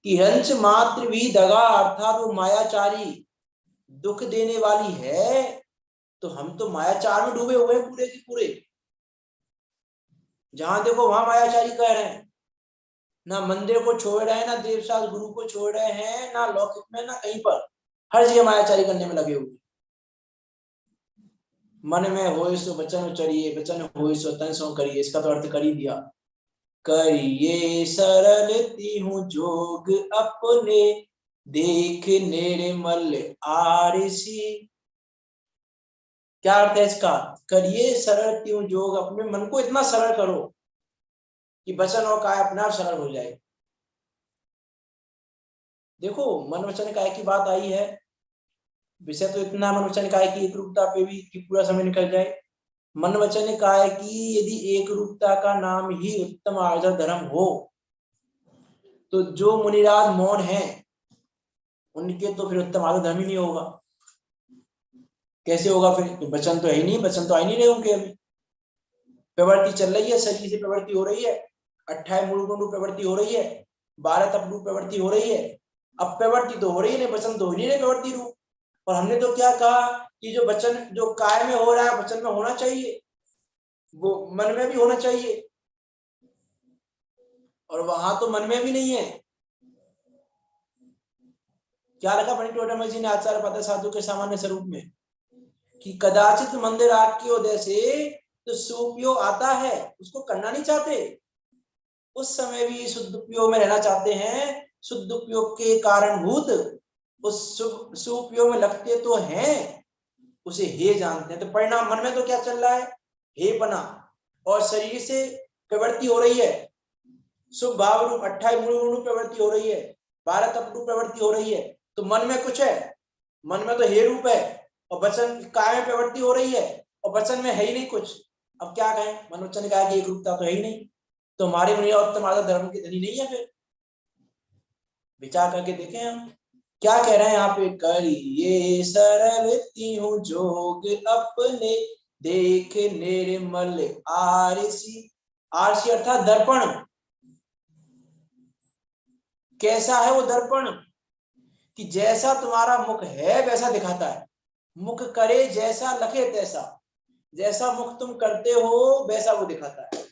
कि रंच मात्र भी दगा अर्थात वो मायाचारी दुख देने वाली है, तो हम तो मायाचार में डूबे हुए हैं पूरे के पूरे। जहां देखो वहां मायाचारी कह रहे हैं, ना मंदिर को छोड़ रहे हैं, ना देवशास्त्र गुरु को छोड़ रहे हैं, ना लौकिक में ना कहीं पर, हर जगह मायाचारी करने में लगे हुए। मन में होए सो वचन उचरिए, वचन होए सो तन सो करिए, इसका तो अर्थ कर ही दिया। करिए सरल तिहु जोग अपने, देख निर्मल आरसी। क्या अर्थ है इसका? करिए सरल तिहु जोग अपने, मन को इतना सरल करो कि वचन और काय अपने आप सरल हो जाए। देखो मन वचन काय की बात आई है, विषय तो इतना मन वचन काय की एक रूपता पे भी कि पूरा समय निकल जाए। मन वचन काय की यदि एक रूपता का नाम ही उत्तम आर्जव धर्म हो, तो जो मुनिराज मौन है उनके तो फिर उत्तम आर्जव धर्म ही नहीं होगा। कैसे होगा फिर? तो वचन तो है ही नहीं, वचन तो आ ही नहीं रहे उनके। अभी प्रवृत्ति चल रही है, शरीर से प्रवृत्ति हो रही है, 28 मूल गुण प्रवृत्ति हो रही है, 12 तप रूप प्रवृत्ति हो रही है। अब प्रवृत्ति तो हो रही है, वचन तो हो नहीं रहे प्रवृत्ति रूप। और हमने तो क्या कहा कि जो वचन जो काय में हो रहा है वचन में होना चाहिए, वो मन में भी होना चाहिए, और वहां तो मन में भी नहीं है। क्या लगा पंडित टोटम जी ने आचार्य पद साधु के सामान्य स्वरूप में कि कदाचित मंदिर आग की उदय से तो सुपयोग आता है, उसको करना नहीं चाहते, उस समय भी शुद्ध उपयोग में रहना चाहते हैं, शुद्ध उपयोग के कारणभूत उस सुपयोग में लगते तो हैं, उसे हे जानते हैं। तो परिणाम मन में तो क्या चल रहा है? हे पना, और शरीर से प्रवृत्ति हो रही है, शुभ भाव रूप 28 मूल रूप प्रवृत्ति हो रही है, 12 तप रूप प्रवृत्ति हो रही है। तो मन में कुछ है, मन में तो हे रूप है, और वचन काय में प्रवृत्ति हो रही है, और वचन में है ही नहीं कुछ। अब क्या कहें? मन वचन काय की एक रूपता तो है ही नहीं, तो हमारे मुनि उत्तम आर्जव धर्म के धनी नहीं है। फिर विचार करके देखें हम क्या कह रहे हैं यहाँ पे। करिए सरल तिहु जोग अपने, देख निर्मल आरसी। आरसी अर्थात दर्पण। कैसा है वो दर्पण? कि जैसा तुम्हारा मुख है वैसा दिखाता है। मुख करे जैसा लखे तैसा, जैसा मुख तुम करते हो वैसा वो दिखाता है।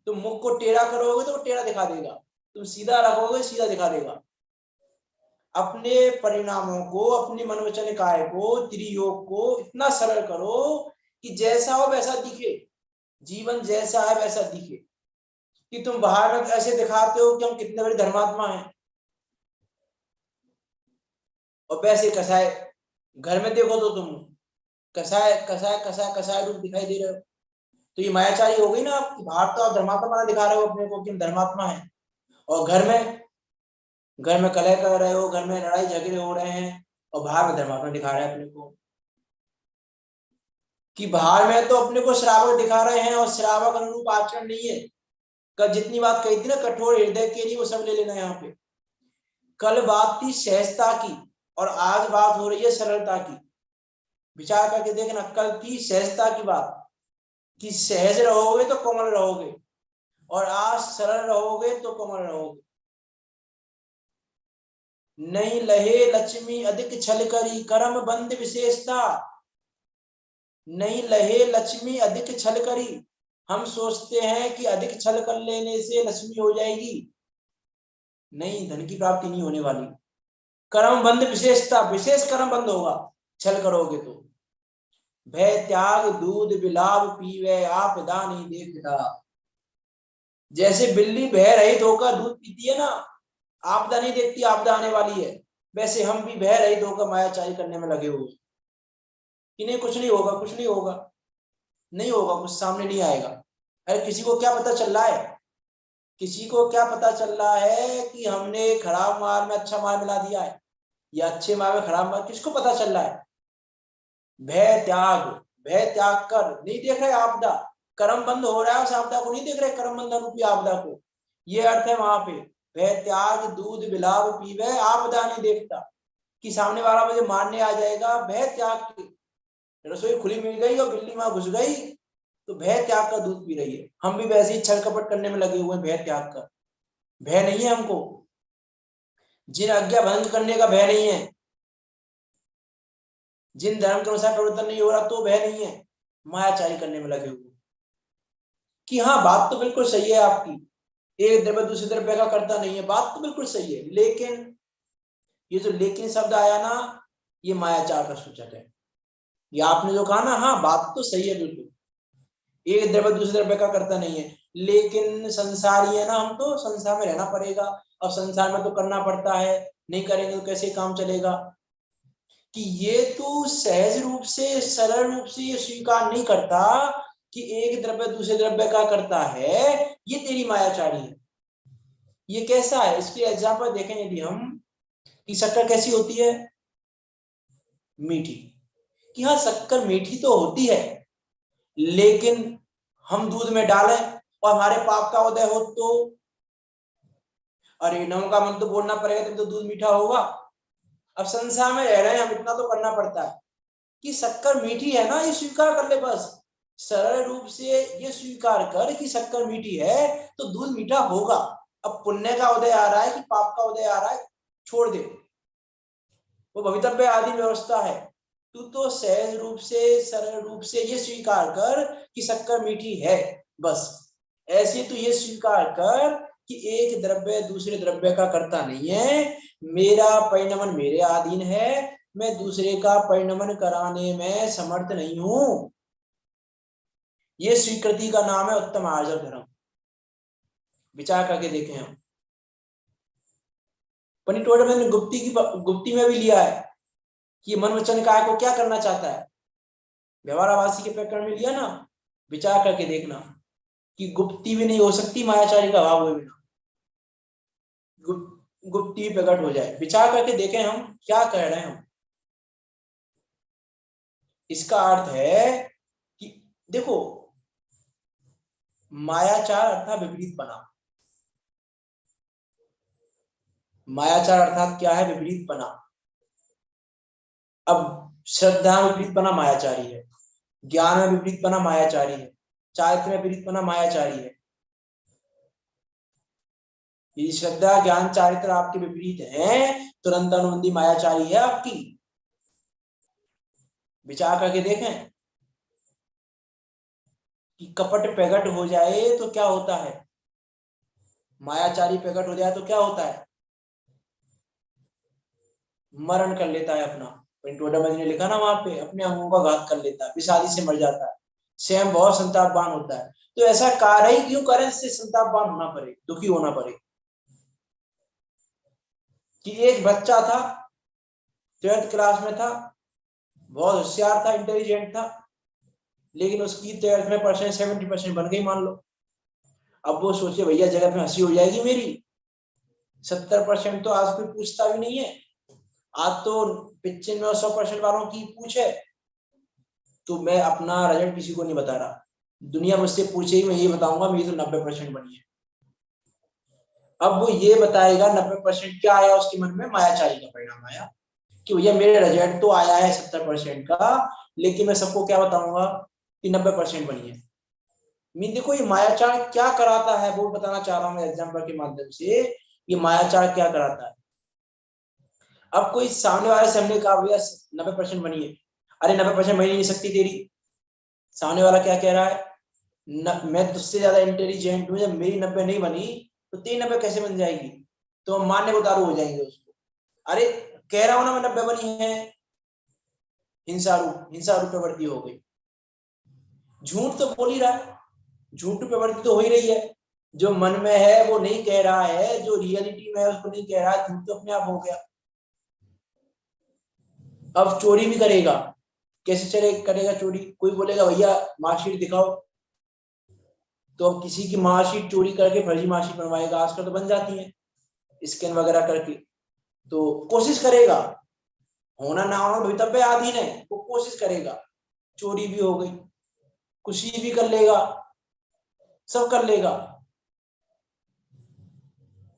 तुम मुख को टेढ़ा करोगे तो वो टेढ़ा दिखा देगा, तुम सीधा रखोगे सीधा दिखा देगा। अपने परिणामों को, अपने मन वचन काय को, त्रियोग को इतना सरल करो कि जैसा हो वैसा दिखे, जीवन जैसा है वैसा दिखे। कि तुम बाहर में ऐसे दिखाते हो कि हम कितने बड़े धर्मात्मा हैं, और वैसे कसाय घर में देखो तो तुम कसाय कसाय कसाय कसाय रूप दिखाई दे रहे हो। तो ये मायाचारी हो गई ना आपकी। बाहर तो आप धर्मात्मा दिखा रहे हो अपने को कि हम धर्मात्मा है, और घर में कलह कर रहे हो, घर में लड़ाई झगड़े हो रहे हैं, और बाहर में धर्मात्मा दिखा रहे हैं अपने को। कि बाहर में तो अपने को श्रावक दिखा रहे हैं और श्रावक अनुरूप आचरण नहीं है। कल जितनी बात कही थी ना कठोर हृदय के लिए, वो सब ले लेना यहाँ पे। कल बात थी सहजता की और आज बात हो रही है सरलता की। विचार करके देखना, कल थी सहजता की बात कि सहज रहोगे तो कोमल रहोगे, और आज सरल रहोगे तो कोमल रहोगे। नहीं लहे लक्ष्मी अधिक छल करी, कर्म बंद विशेषता। नहीं लहे लक्ष्मी अधिक छल करी, हम सोचते हैं कि अधिक छल कर लेने से लक्ष्मी हो जाएगी, नहीं, धन की प्राप्ति नहीं होने वाली। कर्म बंद विशेषता, विशेष कर्म बंद होगा छल करोगे तो। भय त्याग दूध बिलाव पीवे, आपदा नहीं देखता। जैसे बिल्ली भय रहित होकर दूध पीती है ना, आपदा नहीं देखती, आपदा आने वाली है, वैसे हम भी भय रहित होकर मायाचारी करने में लगे हुए कि नहीं कुछ नहीं होगा, कुछ नहीं होगा, नहीं होगा, कुछ सामने नहीं आएगा। अरे किसी को क्या पता चल रहा है, किसी को क्या पता चल रहा है कि हमने खराब माल में अच्छा माल मिला दिया है, या अच्छे माल में खराब माल, किसको पता चल रहा है? भय त्याग कर नहीं देख रहे आपदा, कर्म बंद हो रहा है, उस आपदा को नहीं देख रहे, कर्म बंधन रूपी आपदा को। ये अर्थ है वहां पे, भय त्याग दूध बिलाव पीवे, आपदा नहीं देखता कि सामने वाला मुझे मारने आ जाएगा। भय त्याग के, रसोई खुली मिल गई और बिल्ली वहां घुस गई तो भय त्याग का दूध पी रही है। हम भी वैसे ही छल कपट करने में लगे हुए हैं, भय त्याग कर। भय नहीं है हमको, जिन आज्ञा भंग करने का भय नहीं है, जिन धर्म के अनुसार प्रवर्तन नहीं हो रहा तो भय नहीं है, मायाचारी करने में लगे हुए। कि हाँ बात तो बिल्कुल सही है आपकी, एक द्रव्य दूसरे द्रव्य का करता नहीं है, बात तो बिल्कुल सही है, लेकिन ये जो लेकिन शब्द आया ना, ये मायाचार का सूचक है। ये आपने जो कहा ना, हाँ बात तो सही है बिल्कुल, एक द्रव्य दूसरे द्रव्य का करता नहीं है, लेकिन संसारी है ना, हम तो संसार में रहना पड़ेगा, अब संसार में तो करना पड़ता है, नहीं करेंगे तो कैसे काम चलेगा। कि ये तो सहज रूप से सरल रूप से ये स्वीकार नहीं करता कि एक द्रव्य दूसरे द्रव्य का करता है, ये तेरी मायाचारी है। ये कैसा है, इसके एग्जाम्पल देखें यदि हम, कि शक्कर कैसी होती है, मीठी। कि हाँ शक्कर मीठी तो होती है, लेकिन हम दूध में डालें और हमारे पाप का उदय हो तो, अरे नमो का मन तो बोलना पड़ेगा तब तो दूध मीठा होगा। अब संसार में रह रहे हैं हम, इतना तो करना पड़ता है कि शक्कर मीठी है ना, ये स्वीकार कर ले बस। सरल रूप से ये स्वीकार कर कि शक्कर मीठी है तो दूध मीठा होगा। अब पुण्य का उदय आ रहा है कि पाप का उदय आ रहा है, छोड़ दे, वो भवितव्य आदि व्यवस्था है। तू तो सहज रूप से सरल रूप से ये स्वीकार कर कि शक्कर मीठी है, बस। ऐसे तू ये स्वीकार कर कि एक द्रव्य दूसरे द्रव्य का करता नहीं है, मेरा परिणमन मेरे अधीन है, मैं दूसरे का परिणमन कराने में समर्थ नहीं हूं। ये स्वीकृति का नाम है उत्तम आर्जव धर्म। विचार करके देखें हम, पनिटोड में गुप्ती में भी लिया है कि मन वचन काय को क्या करना चाहता है, व्यवहार आवासी के प्रकरण में लिया ना। विचार करके देखना कि गुप्ती भी नहीं हो सकती मायाचारी का अभाव हुए बिना, गुप्ती प्रकट हो जाए। विचार करके देखें हम क्या कह रहे हैं हम। इसका अर्थ है कि देखो, मायाचार अर्थात विपरीतपना। मायाचार अर्थात क्या है, विपरीतपना। अब श्रद्धा में विपरीतपना मायाचारी है, ज्ञान में विपरीतपना मायाचारी है, चारित्र में विपरीतपना मायाचारी है। यदि श्रद्धा ज्ञान चारित्र आपके विपरीत हैं, तुरंत अनुबंधी मायाचारी है आपकी। विचार करके देखें कि कपट प्रकट हो जाए तो क्या होता है, मायाचारी प्रकट हो जाए तो क्या होता है, मरण कर लेता है अपना। टोडामज ने लिखा ना वहां पे, अपने अंगों का घात कर लेता है, विषादी से मर जाता है, स्वयं बहुत संतापवान होता है। तो ऐसा कार्य ही क्यों करें जिससे संतापवान होना पड़े, दुखी होना पड़े। कि एक बच्चा था, 12th क्लास में था, बहुत होशियार था, इंटेलिजेंट था, लेकिन उसकी 13% 70% बन गई मान लो। अब वो सोचे भैया जगत में हंसी हो जाएगी मेरी, 70% तो आज कोई पूछता भी नहीं है, आज तो 95 और 100% वालों की पूछ है, तो मैं अपना रिजल्ट किसी को नहीं बता रहा। दुनिया मुझसे पूछे ही मैं ये बताऊंगा मेरी तो 90% बनी है। अब वो ये बताएगा 90% क्या आया उसके मन में, मायाचारी का परिणाम आया कि भैया मेरे रिजल्ट तो आया है 70% का, लेकिन मैं सबको क्या बताऊंगा कि 90% बनी है। मीन देखो ये मायाचार क्या कराता है वो बताना चाह रहा हूं मैं एग्जाम्पल के माध्यम से, ये मायाचार क्या कराता है। अब कोई सामने वाले से हमने कहा भैया 90% बनी है, अरे 90% बनी नहीं सकती तेरी, सामने वाला क्या कह रहा है, मैं तुझसे ज्यादा इंटेलिजेंट हूँ, जब मेरी 90 नहीं बनी तो तेरी 90 कैसे बन जाएगी, तो हम मानने को उतारू हो जाएंगे उसको। अरे कह रहा हूं ना मैं 90 बनी है, हिंसा रूप प्रवृत्ति हो गई। झूठ तो बोल ही रहा है, झूठ प्रवृत्ति तो हो ही रही है, जो मन में है वो नहीं कह रहा है, जो रियलिटी में है उसको नहीं कह रहा है, झूठ तो अपने आप हो गया। अब चोरी भी करेगा, कैसे चले करेगा चोरी, कोई बोलेगा भैया मार्कशीट दिखाओ, तो अब किसी की मार्कशीट चोरी करके फर्जी मार्कशीट बनवाएगा, आजकल तो बन जाती है स्कैन वगैरह करके, तो कोशिश करेगा, होना ना होना भवितव्य आधीन है, वो कोशिश करेगा, चोरी भी हो गई, खुशी भी कर लेगा, सब कर लेगा।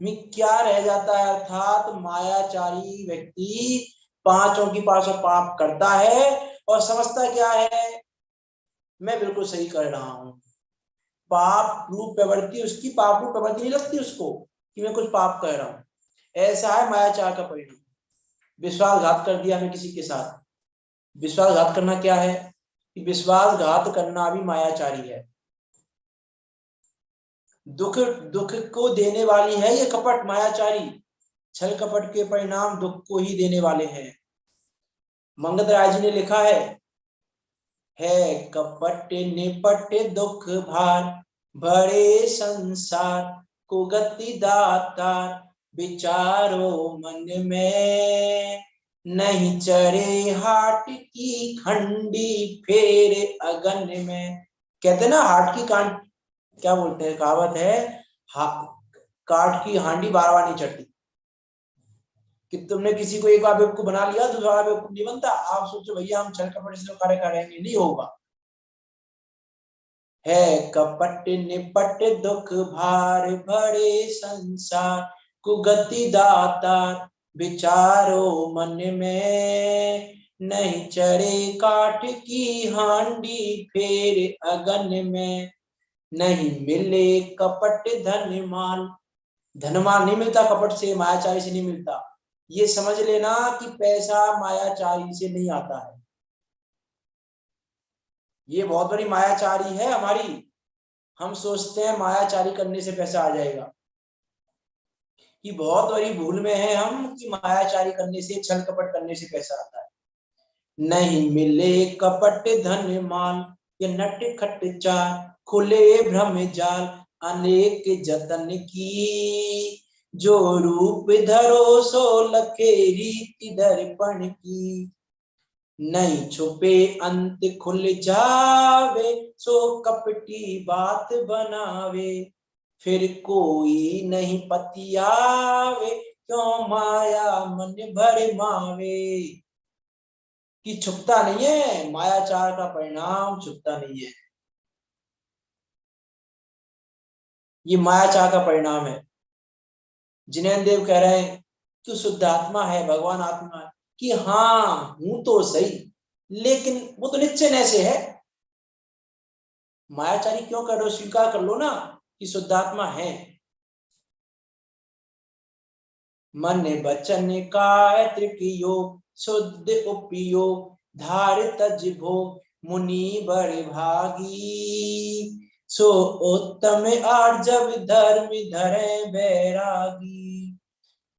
में क्या रह जाता है, अर्थात मायाचारी व्यक्ति पांचों की पांचों पाप करता है और समझता क्या है, मैं बिल्कुल सही कर रहा हूं। पाप रूप प्रवृत्ति उसकी, पाप रूप प्रवृत्ति नहीं लगती उसको कि मैं कुछ पाप कर रहा हूं। ऐसा है मायाचार का परिणाम। विश्वासघात कर दिया मैं किसी के साथ, विश्वासघात करना क्या है कि विश्वासघात करना भी मायाचारी है। दुख दुख को देने वाली है ये कपट मायाचारी, छल कपट के परिणाम दुख को ही देने वाले हैं। मंगत राय जी ने लिखा है कपट निपट दुख भार, बड़े संसार को गति दाता, विचारो मन में नहीं चढ़े हाट की खंडी, फेरे अगन में। कहते ना हाट की कांड, क्या बोलते हैं कहावत है, काट की हांडी बार बार नहीं चढ़ती, कि तुमने किसी को एक बार बेवकूफ बना लिया दूसरा बेवकूफ नहीं बनता। आप सोचो भैया हम छल कपट से कार्य करेंगे, नहीं होगा। है कपट निपट दुख भार, बड़े संसार कुगति दाता, विचारो मन में नहीं चढ़े काठ की हांडी, फेर अगन में नहीं मिले कपट धन माल। धनमाल नहीं मिलता कपट से, मायाचारी से नहीं मिलता। ये समझ लेना कि पैसा मायाचारी से नहीं आता है, ये बहुत बड़ी मायाचारी है हमारी। हम सोचते हैं मायाचारी करने से पैसा आ जाएगा, कि बहुत बड़ी भूल में है हम कि मायाचारी करने से, छल कपट करने से पैसा आता है। नहीं मिले कपट धन माल, ये नट खट चार, खुले भ्रम जाल, अनेक जतन की, जो रूप धरो सो लखे रीति दर्पण की, नहीं छुपे अंत खुल जावे, सो कपटी बात बनावे, फिर कोई नहीं पतियावे, क्यों माया मन भर मावे। कि छुपता नहीं है, मायाचार का परिणाम छुपता नहीं है, ये मायाचार का परिणाम है। जिनेन्द्र देव कह रहे हैं तू शुद्ध आत्मा है, भगवान आत्मा है, कि हाँ हूं तो सही, लेकिन वो तो निश्चय ऐसे है। मायाचारी क्यों कर रहे हो, स्वीकार कर लो ना कि शुद्ध आत्मा है। मन वचन काय त्रियोग, शुद्ध उपयोग, धार तज भोग, मुनि बड़े भागी, सो उत्तम आर्जव धर्म धरे बैरागी,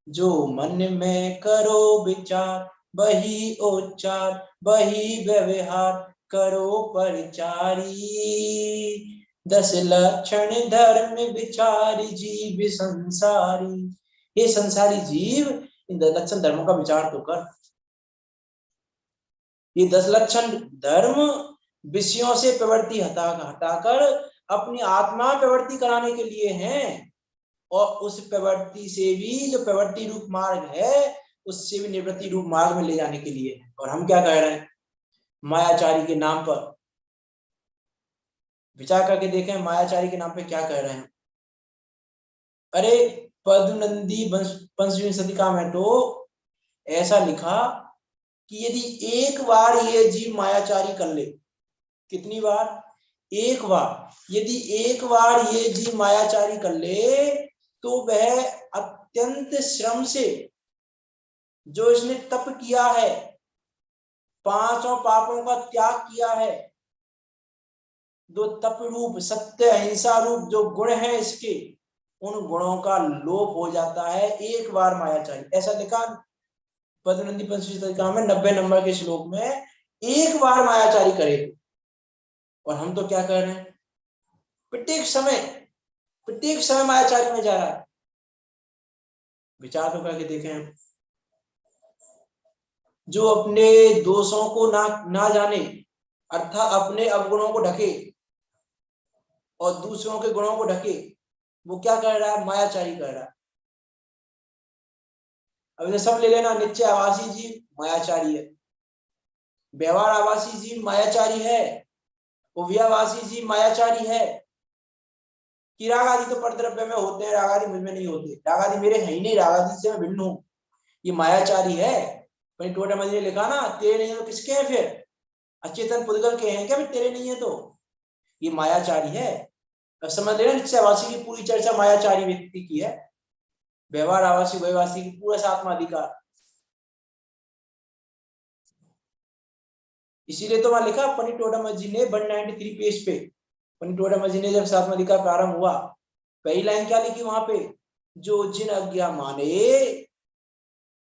जो मन में करो विचार, वही उच्चार, वही व्यवहार, करो परिचारी, 10 लक्षण धर्म विचारी जीव संसारी। ये संसारी जीव इन 10 लक्षण धर्मों का विचार तो कर। ये 10 लक्षण धर्म विषयों से प्रवृत्ति हटाकर अपनी आत्मा प्रवृत्ति कराने के लिए हैं, और उस प्रवृत्ति से भी जो प्रवृत्ति रूप मार्ग है उससे भी निवृत्ति रूप मार्ग में ले जाने के लिए है। और हम क्या कह रहे हैं? मायाचारी के नाम पर विचार करके देखें, मायाचारी के नाम पे क्या कह रहे हैं? अरे पद्मनंदी पंचवीं शतिका में तो ऐसा लिखा कि यदि एक बार ये जीव मायाचारी कर ले, कितनी बार? एक बार। यदि एक बार ये जीव मायाचारी कर ले तो वह अत्यंत श्रम से जो इसने तप किया है, पांचों पापों का त्याग किया है, जो तप रूप सत्य अहिंसा रूप जो गुण है इसके, उन गुणों का लोप हो जाता है एक बार मायाचारी। ऐसा लिखा पद्मनंदी पंचदशी में 90 नंबर के श्लोक में, एक बार मायाचारी करे। और हम तो क्या कर रहे हैं? प्रत्येक समय मायाचारी में जा रहा है। विचार तो करके देखें, जो अपने दोषों को ना जाने अर्थात अपने अवगुणों को ढके और दूसरों के गुणों को ढके, वो क्या कर रहा है? मायाचारी कर रहा है। अब सब ले लेना, नित्य आवासी जीव मायाचारी है, व्यवहार आवासी जीव मायाचारी है, उभयावासी जीव मायाचारी है। कि राग आदि तो परद्रव्य में होते हैं, राग आदि मुझ में नहीं होते, राग आदि मेरे है ही नहीं, राग आदि से मैं भिन्न हूं, ये मायाचारी है। पर टोटा मजी ने लिखा ना, तेरे नहीं है तो किसके हैं फिर? अचेतन पुद्गल के हैं क्या? फिर तेरे नहीं है तो ये मायाचारी है। अब समझ लेना, नित्य आवासी की पूरी चर्चा मायाचारी व्यक्ति की है, व्यवहार आवासी वैवासी की पूरा सात्मा अधिकार। इसीलिए तो वहां लिखा पंडित टोडामजी ने 193 पेज पे, पंडित टोडामजी ने जब सात्मा अधिकार प्रारंभ हुआ, पहली लाइन क्या लिखी वहां पे? जो जिन आज्ञा माने,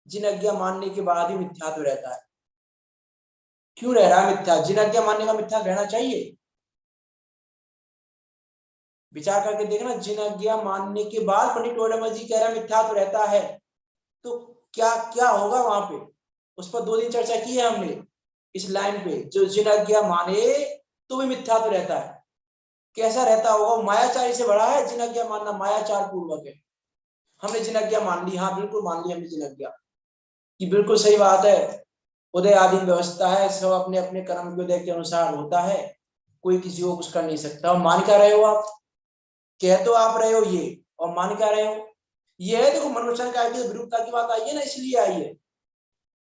जिन आज्ञा मानने के बाद ही मिथ्यात्व रहता है। क्यों रह रहा है मिथ्या? जिन आज्ञा मानने का मिथ्या रहना चाहिए। विचार करके देखना, जिन आज्ञा मानने के बाद पंडित टोडामजी कह रहा मिथ्यात्व रहता है, तो क्या क्या होगा वहां पे? उस पर 2 दिन चर्चा की है हमने। इस लाइन पे, जो जिन आज्ञा माने तो भी मिथ्यात्व रहता है, कैसा रहता होगा? मायाचारी से बड़ा है जिन आज्ञा मानना, मायाचार पूर्वक है। हमने जिन आज्ञा मान ली, हाँ बिल्कुल मान ली हमने जिन आज्ञा, कि बिल्कुल सही बात है, उदय आदि व्यवस्था है, सब अपने अपने कर्म के उदय के अनुसार होता है, कोई किसी को कुछ कर नहीं सकता। और मान क्या रहे हो आप? कह तो आप रहे हो ये, और मान क्या रहे हो? ये है देखो, मनुष्य का विरूपता की बात आई है ना, इसलिए आई है।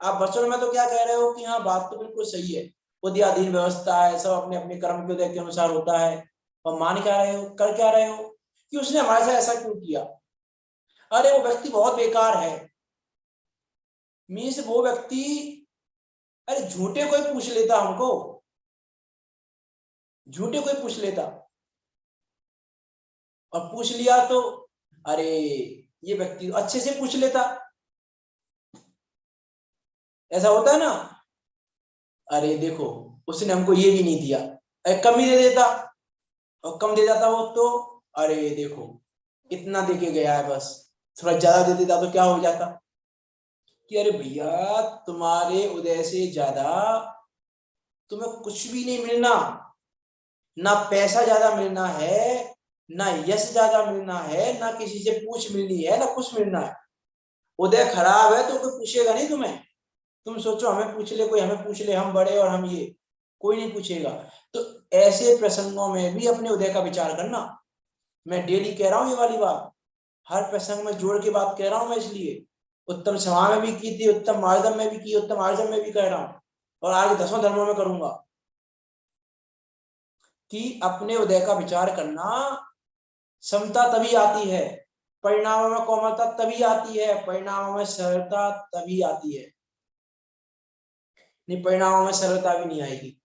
आप बच्चों में तो क्या कह रहे हो कि हाँ बात तो बिल्कुल सही है, उदयाधीन व्यवस्था है, सब अपने अपने कर्म के उदय के अनुसार होता है, और मान क्या रहे हो, कर क्या रहे हो कि उसने हमारे साथ ऐसा क्यों किया? अरे वो व्यक्ति बहुत बेकार है, मीन्स वो व्यक्ति, अरे झूठे कोई पूछ लेता हमको, झूठे कोई पूछ लेता, और पूछ लिया तो अरे ये व्यक्ति अच्छे से पूछ लेता, ऐसा होता है ना। अरे देखो उसने हमको ये भी नहीं दिया, अरे कम ही दे देता, और कम दे जाता वो तो अरे देखो इतना दे के गया है, बस थोड़ा ज्यादा दे देता तो क्या हो जाता कि अरे भैया तुम्हारे उदय से ज्यादा तुम्हें कुछ भी नहीं मिलना, ना पैसा ज्यादा मिलना है, ना यश ज्यादा मिलना है, ना किसी से पूछ मिलनी है, ना कुछ मिलना है। उदय खराब है तो कोई पूछेगा नहीं तुम्हें। तुम सोचो हमें पूछ ले कोई, हमें पूछ ले, हम बड़े और हम ये, कोई नहीं पूछेगा। तो ऐसे प्रसंगों में भी अपने उदय का विचार करना। मैं डेली कह रहा हूँ ये वाली बात, हर प्रसंग में जोड़ के बात कह रहा हूँ मैं, इसलिए उत्तम सभा में भी की थी, उत्तम मार्गम में भी की, उत्तम आर्जम में भी कह रहा हूँ, और आगे 10 धर्मों में करूंगा, कि अपने उदय का विचार करना। समता तभी आती है, परिणामों में कोमलता तभी आती है, परिणामों में सरलता तभी आती है, नहीं परिणामों में सरलता भी नहीं आएगी।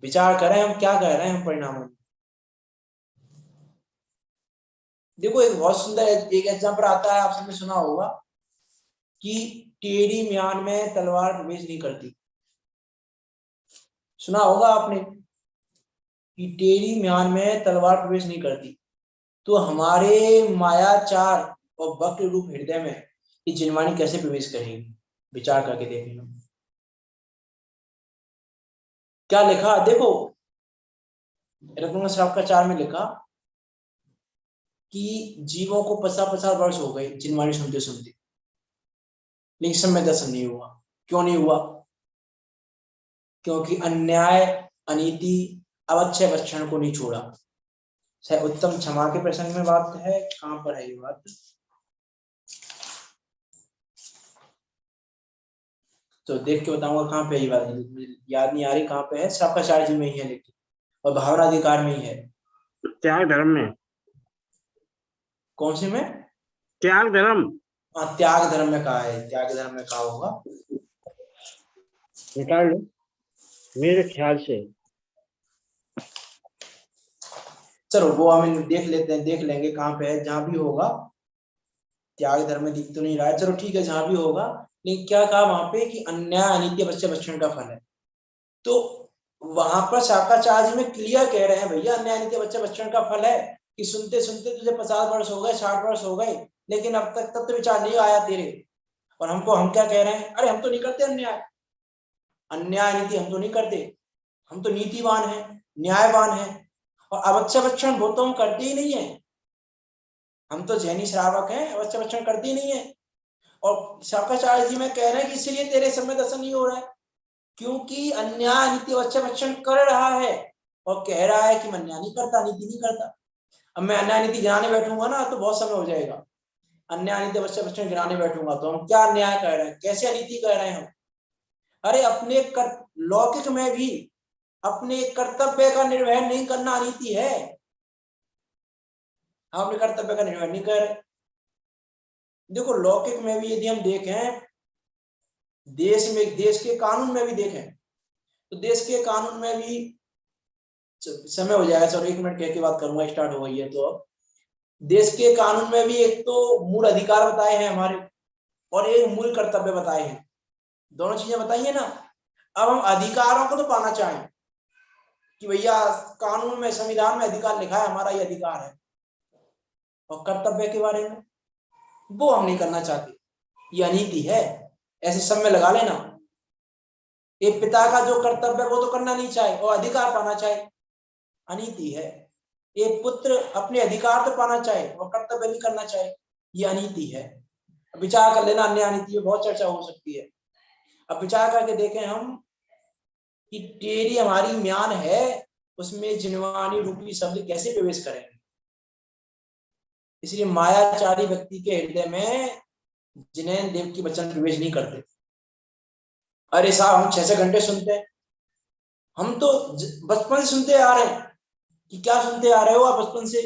विचार करें हम क्या कह रहे हैं हम परिणामों में। देखो एक बहुत सुंदर एक एग्जांपल आता है, आप सबने सुना होगा कि टेढ़ी म्यान में तलवार प्रवेश नहीं करती। सुना होगा आपने कि टेढ़ी म्यान में तलवार प्रवेश नहीं करती। तो हमारे मायाचार और वक्र रूप हृदय में ये जिनवाणी कैसे प्रवेश करेगी? विचार करके देखें। क्या लिखा देखो, रत्नाकर श्राप का 4 में लिखा कि जीवों को 50-50 वर्ष हो गए जिनवाणी सुनते सुनते, लेकिन समय दर्शन नहीं हुआ। क्यों नहीं हुआ? क्योंकि अन्याय, अनीति, अवच्छय भक्षण को नहीं छोड़ा। शायद उत्तम क्षमा के प्रसंग में बात है, कहां पर है ये बात, तो देख के बताऊंगा कहां पे ये बात, याद नहीं आ रही कहां पे है। श्रापाचार्य जी में ही है लेकिन, और भावना अधिकार में ही है। त्याग धर्म में। कौन से में? त्याग धर्म। हाँ, त्याग धर्म में कहा है, त्याग धर्म में कहा होगा। निकाल लो मेरे ख्याल से। चलो वो हम देख लेते हैं, देख लेंगे कहां पे है, जहां भी होगा। त्याग धर्म में दिख तो नहीं रहा है, चलो ठीक है जहां भी होगा। लेकिन क्या कहा वहां पे कि अन्याय, अनित्य, अवश्य भक्षण का फल है। तो वहां पर शाकाचार्य जी में क्लियर कह रहे हैं भैया, अन्याय, अनित्य, अवश्य भक्षण का फल है कि सुनते सुनते तुझे 50 वर्ष हो गए, 60 वर्ष हो गए, लेकिन अब तक तत्व विचार नहीं आया तेरे। और हम क्या कह रहे हैं, अरे हम तो नहीं करते अन्याय, अन्याय नीति हम तो नहीं करते, हम तो नीतिवान है, न्यायवान है। और अवच्छय भक्षण वो तो हम करते ही नहीं है, हम तो जैनी श्रावक हैं, अवच्छय भक्षण करते ही नहीं है। और शाकाचार्य जी में कह रहे हैं कि इसलिए तेरे समय दर्शन नहीं हो रहा है, क्योंकि अन्याय, नीति, अवच्छय भक्षण कर रहा है और कह रहा है कि मैं अन्याय नहीं करता, नीति नहीं करता। अब मैं अन्याय नीति गिनाने बैठूंगा ना तो बहुत समय हो जाएगा। अन्याय, नीति, अवच्छय भक्षण गिनाने बैठूंगा तो हम क्या अन्याय कर रहे हैं, कैसे अनीति कर रहे हैं हम? अरे अपने लौकिक में भी अपने कर्तव्य का निर्वहन नहीं करना अनीति है। हम अपने कर्तव्य का निर्वहन नहीं कर रहे। देखो लौकिक में भी यदि हम देखें, देश के कानून में भी देखें, तो देश के कानून में भी, समय हो जाएगा सर, 1 मिनट कह के बात करूंगा, स्टार्ट हो गई है तो। अब देश के कानून में भी एक तो मूल अधिकार बताए हैं हमारे, और एक मूल कर्तव्य बताए हैं, दोनों चीजें बताई है ना। अब हम अधिकारों को तो पाना चाहें कि भैया कानून में, संविधान में अधिकार लिखा है, हमारा ये अधिकार है, और कर्तव्य के बारे में वो हम नहीं करना चाहते, ये अनीति है, ऐसे सब में लगा लेना। एक पिता का जो कर्तव्य वो तो करना नहीं चाहे और अधिकार पाना चाहे, अनीति है। एक पुत्र अपने अधिकार तो पाना चाहे और कर्तव्य नहीं करना चाहे, ये अनीति है। विचार कर लेना, अन्य अनीति में बहुत चर्चा हो सकती है। अब विचार करके देखें हम कि तेरी हमारी म्यान है, उसमें जिनवाणी रूपी शब्द कैसे प्रवेश करेंगे। इसलिए मायाचारी व्यक्ति के हृदय में जिन्हें देव की वचन प्रवेश नहीं करते। अरे साहब हम 6-6 घंटे सुनते हैं, हम तो बचपन से सुनते आ रहे हैं। कि क्या सुनते आ रहे हो आप बचपन से?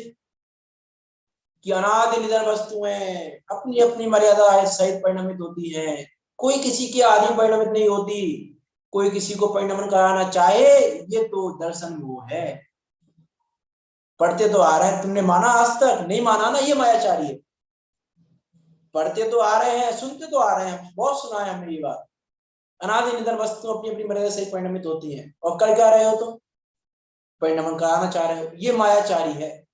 कि अनादि निधन वस्तुएं अपनी अपनी मर्यादा सहित परिणमित होती है, कोई किसी की आदि परिणमित नहीं होती, कोई किसी को परिणमन कराना चाहे ये तो दर्शन वो है। पढ़ते तो आ रहे हैं, तुमने माना आज तक? नहीं माना ना, ये मायाचारी है। पढ़ते तो आ रहे हैं, सुनते तो आ रहे हैं, बहुत सुना है हमने ये बात। अनादि निधन वस्तु अपनी अपनी मर्यादा से परिणमित होती है, और कर क्या रहे हो तुम? परिणमन कराना चाह रहे हो, ये मायाचारी है।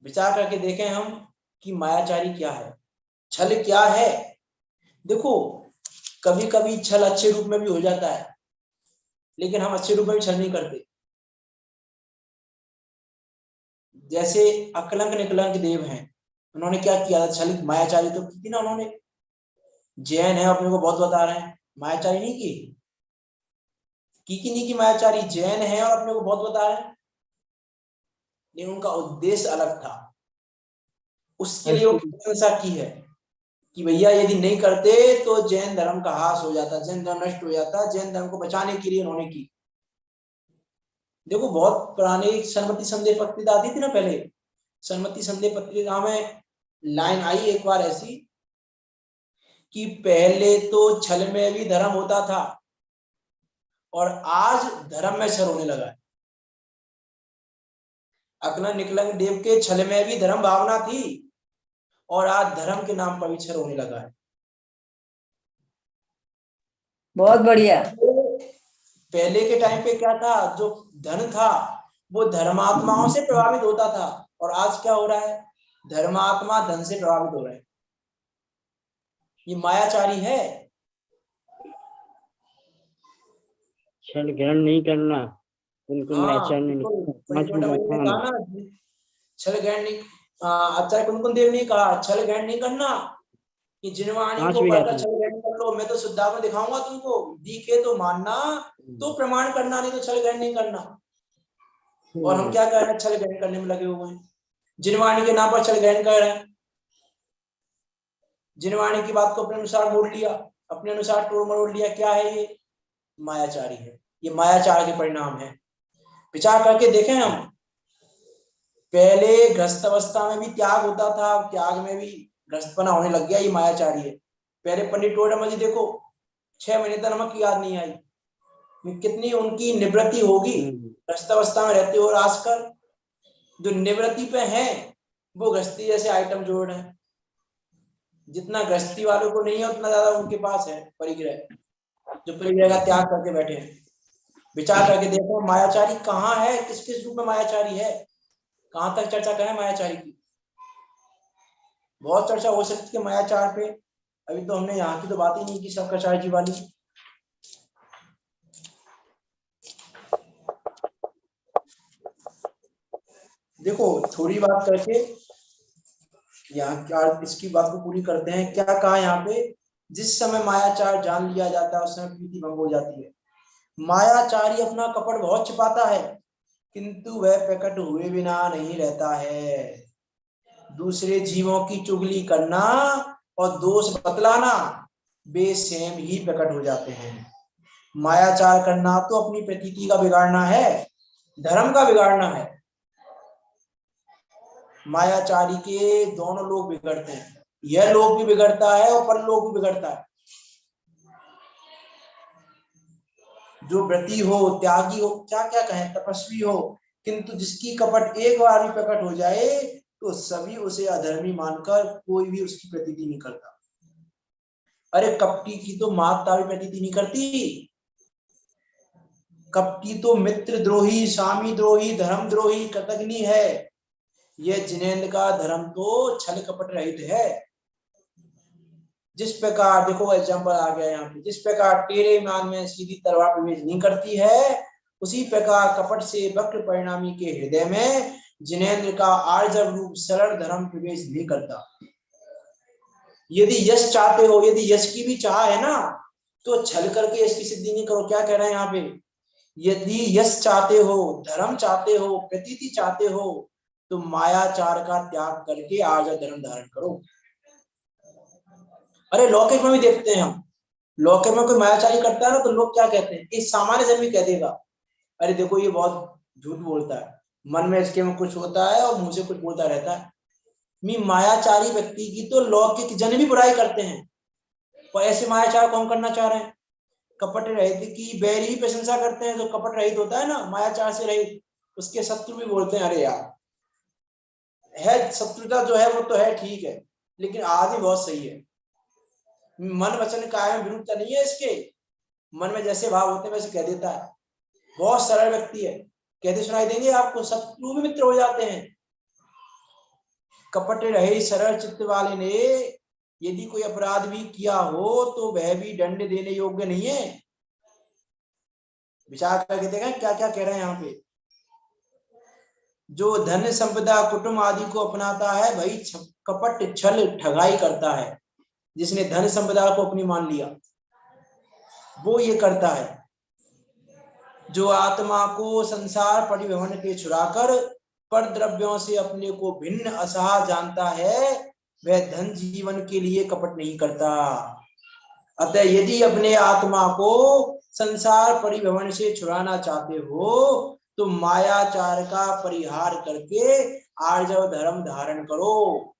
विचार करके देखें हम कि मायाचारी क्या है, छल क्या है। देखो कभी कभी छल अच्छे रूप में भी हो जाता है, लेकिन हम अच्छे रूप में भी छल नहीं करते। जैसे अकलंक निकलंक देव हैं, उन्होंने क्या किया था? छल, मायाचारी तो की थी ना उन्होंने। जैन है, अपने को बहुत बता रहे हैं, मायाचारी नहीं की नहीं की मायाचारी, जैन है और अपने को बहुत बता रहे हैं, लेकिन उनका उद्देश्य अलग था। उसके लिए वो प्रशंसा की है कि भैया यदि नहीं करते तो जैन धर्म का ह्रास हो जाता, जैन धर्म नष्ट हो जाता। जैन धर्म को बचाने के लिए उन्होंने की। देखो बहुत पुराने सन्मति संदेह पत्रिका आती थी ना पहले, सन्मति संदेह पत्रिका में लाइन आई एक बार ऐसी कि पहले तो छल में भी धर्म होता था और आज धर्म में छल होने लगा है। अकलंक निकलंक देव के छल में भी धर्म भावना थी और आज धर्म के नाम पर भी छल होने लगा है। बहुत बढ़िया। पहले के टाइम पे क्या था, जो धन था वो धर्मात्माओं से प्रभावित होता था, और आज क्या हो रहा है? धर्मात्मा धन से प्रभावित हो रहे हैं। ये मायाचारी है। छल ग्रहण नहीं करना, उनको हाँ, मायाचार ने बिल्कुल वही पांच छोटा भाई ने खाना। कहा ना, छल ग्रहण नहीं। आचार्य कुंकुम देव ने कहा छल ग्रहण नहीं करना, कि जिनवाणी पांच को भी पढ़कर आत्मा। छल ग्रहण कर लो, मैं तो शुद्धात्मा दिखाऊंगा तुमको, दिखे तो मानना, तो प्रमाण करना, नहीं तो छल ग्रहण नहीं करना। और हम क्या कर रहे हैं, छल ग्रहण करने में लगे हुए हैं, जिनवाणी के नाम पर छल ग्रहण कर रहे हैं। जिनवाणी की बात को अपने अनुसार मोड़ लिया, अपने अनुसार तोड़ मरोड़ लिया। क्या है ये? मायाचारी है, ये मायाचार के परिणाम है। विचार करके देखें हम, पहले ग्रस्त अवस्था में भी त्याग होता था, त्याग में भी ग्रस्तपना होने लग गया, ये मायाचारी है। पहले पंडित टोडरमल जी देखो, 6 महीने तक नमक की याद नहीं आई, कितनी उनकी निवृत्ति होगी ग्रस्त अवस्था में रहते हो। और आजकल जो निवृत्ति पे हैं वो गृहस्थी जैसे आइटम जोड़ रहे हैं। जितना गृहस्थी वालों को नहीं है उतना ज्यादा उनके पास है परिग्रह, जो परिग्रह का त्याग करके बैठे हैं। विचार करके देखो मायाचारी कहाँ है, किस किस रूप में मायाचारी है, कहां तक चर्चा करें मायाचारी की। बहुत चर्चा हो सकती है मायाचार पे, अभी तो हमने यहाँ की तो बात ही नहीं की शंकराचार्य जी वाली। देखो थोड़ी बात करके यहाँ क्या इसकी बात को पूरी करते हैं। क्या कहा यहाँ पे, जिस समय मायाचार जान लिया जाता है उस समय प्रीति भंग हो जाती है। मायाचारी अपना कपट बहुत छिपाता है, किंतु वह प्रकट हुए बिना नहीं रहता है। दूसरे जीवों की चुगली करना और दोष बतलाना वे सेम ही प्रकट हो जाते हैं। मायाचार करना तो अपनी प्रतीति का बिगाड़ना है, धर्म का बिगाड़ना है। मायाचारी के दोनों लोग बिगड़ते हैं, यह लोग भी बिगड़ता है और परलोक भी बिगड़ता है। जो व्रती हो, त्यागी हो, क्या क्या कहें, तपस्वी हो, किंतु जिसकी कपट एक बार भी प्रकट हो जाए तो सभी उसे अधर्मी मानकर कोई भी उसकी प्रतीति नहीं करता। अरे कपटी की तो माता भी प्रतीति नहीं करती। कपटी तो मित्र द्रोही, स्वामी द्रोही, धर्म द्रोही, कृतघ्नि है। यह जिनेंद्र का धर्म तो छल कपट रहित है। जिस प्रकार देखो एग्जाम्पल आ गया यहाँ पे, जिस प्रकार टेढ़े मान में सीधी तलवार प्रवेश नहीं करती है, उसी प्रकार कपट से वक्र परिणामी के हृदय में जिनेंद्र का आर्जव रूप सरल धर्म प्रवेश नहीं करता। यदि यश चाहते हो, यदि यश की भी चाह है ना, तो छल करके यश की सिद्धि नहीं करो। क्या कह रहे हैं यहाँ पे, यदि यश चाहते हो, धर्म चाहते हो, प्रतीति चाहते हो, तो मायाचार का त्याग करके आर्जव धर्म धारण करो। अरे लौकिक में भी देखते हैं हम, लौकिक में कोई मायाचारी करता है ना तो लोग क्या कहते हैं, इस सामान्य से भी कह देगा, अरे देखो ये बहुत झूठ बोलता है, मन में इसके में कुछ होता है और मुंह से कुछ बोलता रहता है। मायाचारी व्यक्ति की तो लौकिक जन भी बुराई करते हैं, और ऐसे मायाचार को हम करना चाह रहे हैं। कपट रहित की बैरी ही प्रशंसा करते हैं, जो कपट रहित होता है ना, मायाचार से रहित, उसके शत्रु भी बोलते हैं अरे यार है, शत्रुता जो है वो तो है ठीक है, लेकिन आदमी बहुत सही है। मन वचन काया में विरुद्धता नहीं है इसके, मन में जैसे भाव होते हैं वैसे कह देता है। बहुत सरल व्यक्ति है, कहते सुनाई देंगे आपको, शत्रु भी मित्र हो जाते हैं। कपट रहे सरल चित्त वाले ने यदि कोई अपराध भी किया हो तो वह भी दंड देने योग्य नहीं है। विचार करके देखें क्या क्या कह रहे हैं यहाँ पे। जो धन संपदा कुटुंब आदि को अपनाता है वही कपट छल ठगाई करता है। जिसने धन संपदा को अपनी मान लिया वो ये करता है। जो आत्मा को संसार परिवहन के छुड़ाकर पर द्रव्यों से अपने को भिन्न असहाय जानता है, वह धन जीवन के लिए कपट नहीं करता। अतः यदि अपने आत्मा को संसार परिवहन से छुड़ाना चाहते हो तो मायाचार का परिहार करके आर्जव धर्म धारण करो।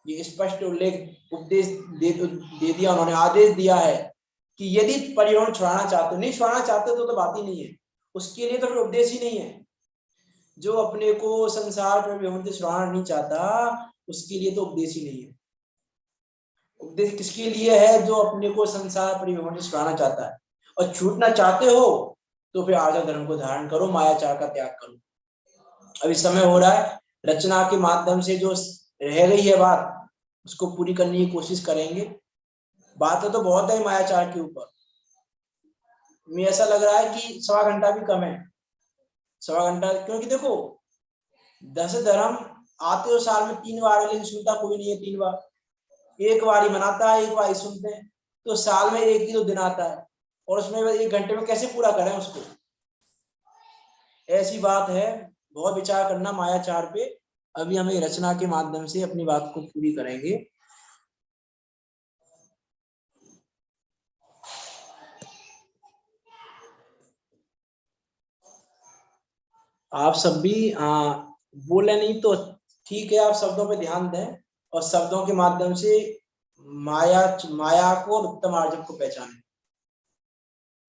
ये स्पष्ट उल्लेख उपदेश दे दिया उन्होंने, आदेश दिया है कि यदि परिवहन छुड़ाना चाहते हो, नहीं छुड़ाना चाहते तो बात ही नहीं है, उसके लिए तो फिर उपदेश ही नहीं है। जो अपने को संसार परिवहन से छुड़ाना नहीं चाहता उसके लिए तो उपदेश ही नहीं है। उपदेश किसके लिए है, जो अपने को संसार परिवहन से छुड़ाना चाहता है। और छूटना चाहते हो तो फिर आर्जव धर्म को धारण करो, मायाचार का त्याग करो। अभी समय हो रहा है, रचना के माध्यम से जो रह गई है बात उसको पूरी करने की कोशिश करेंगे। बातें तो बहुत है मायाचार के ऊपर, मुझे ऐसा लग रहा है कि 1.25 घंटा भी कम है, 1.25 घंटा, क्योंकि देखो 10 धर्म आते हो साल में 3 बार, लेकिन सुनता कोई नहीं है 3 बार। एक बार ही मनाता है, एक बार ही सुनते हैं, तो साल में 1 ही 2 दिन आता है, और उसमें 1 घंटे में कैसे पूरा करें उसको। ऐसी बात है, बहुत विचार करना मायाचार पे। अभी हम एक रचना के माध्यम से अपनी बात को पूरी करेंगे। आप सब भी बोले नहीं तो ठीक है, आप शब्दों पे ध्यान दें और शब्दों के माध्यम से माया को और उत्तम आर्जव को पहचानें।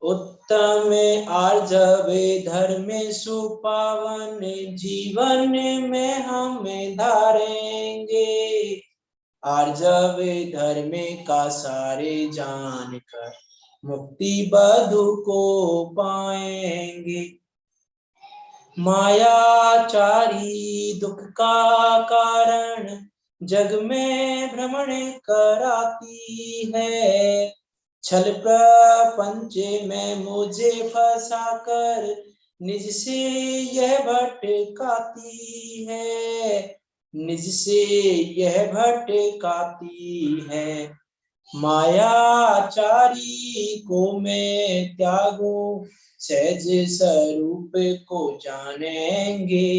उत्तम आर्जवे धर्मे सुपावन, जीवन में हमें धारेंगे। आर्जवे धर्मे का सारे जानकर, मुक्ति बधु को पाएंगे। मायाचारी दुख का कारण, जग में भ्रमण कराती है। छल प्रपंच में मुझे फंसा कर, निज से यह भटकाती है, निज से यह भटकाती है। मायाचारी को मैं त्यागूं, सहज स्वरूप को जानेंगे।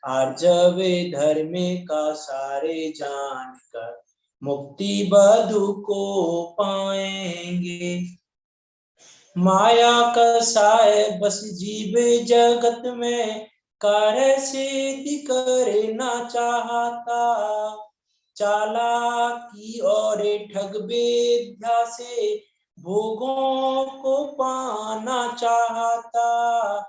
आर्जव धर्म का सारे जानकर, मुक्ति बधु को पाएंगे। माया कसाय बस जीव जगत में, कार्य सिद्धि करना चाहता। चालाकी और ठग विद्या से, भोगों को पाना चाहता,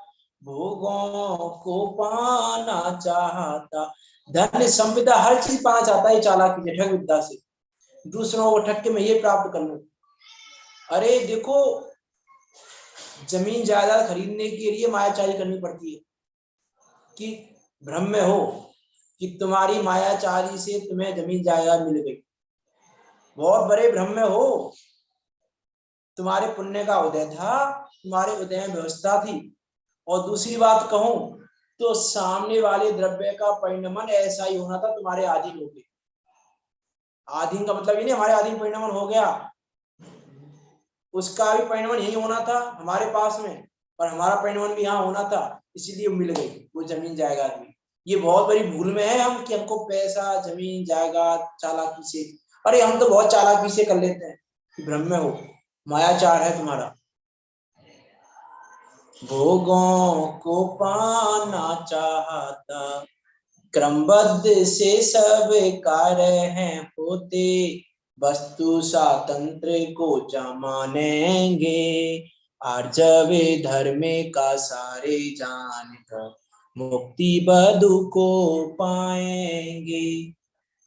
भोगों को पाना चाहता। धन संपदा हर चीज पाना चाहता है चालाकी से, ठग विद्या से, दूसरों को ठग के मैं ये प्राप्त कर लूं। अरे देखो, जमीन जायदाद खरीदने के लिए मायाचारी करनी पड़ती है कि भ्रम में हो कि तुम्हारी मायाचारी से तुम्हें जमीन जायदाद मिल गई, बहुत बड़े भ्रम में हो। तुम्हारे पुण्य का उदय था, तुम्हारे उदय में व्यवस्था थी। और दूसरी बात कहूं तो सामने वाले द्रव्य का परिणमन ऐसा ही होना था, तुम्हारे आधीन हो गए। आधीन का मतलब ये नहीं हमारे आधीन परिणमन हो गया, उसका भी परिणमन यही होना था हमारे पास में, और हमारा परिणमन भी यहाँ होना था, इसीलिए मिल गई वो जमीन जायदाद भी। ये बहुत बड़ी भूल में है हम कि हमको पैसा जमीन जायदाद चालाकी से, अरे हम तो बहुत चालाकी से कर लेते हैं कि भ्रम में हो। मायाचार है तुम्हारा। भोगों को पाना चाहता, क्रमबद्ध से सब कार्य हैं होते, वस्तु स्वातंत्र को मानेंगे। आर्जवे धर्म का सारे जानकर, मुक्ति बधु को पाएंगे।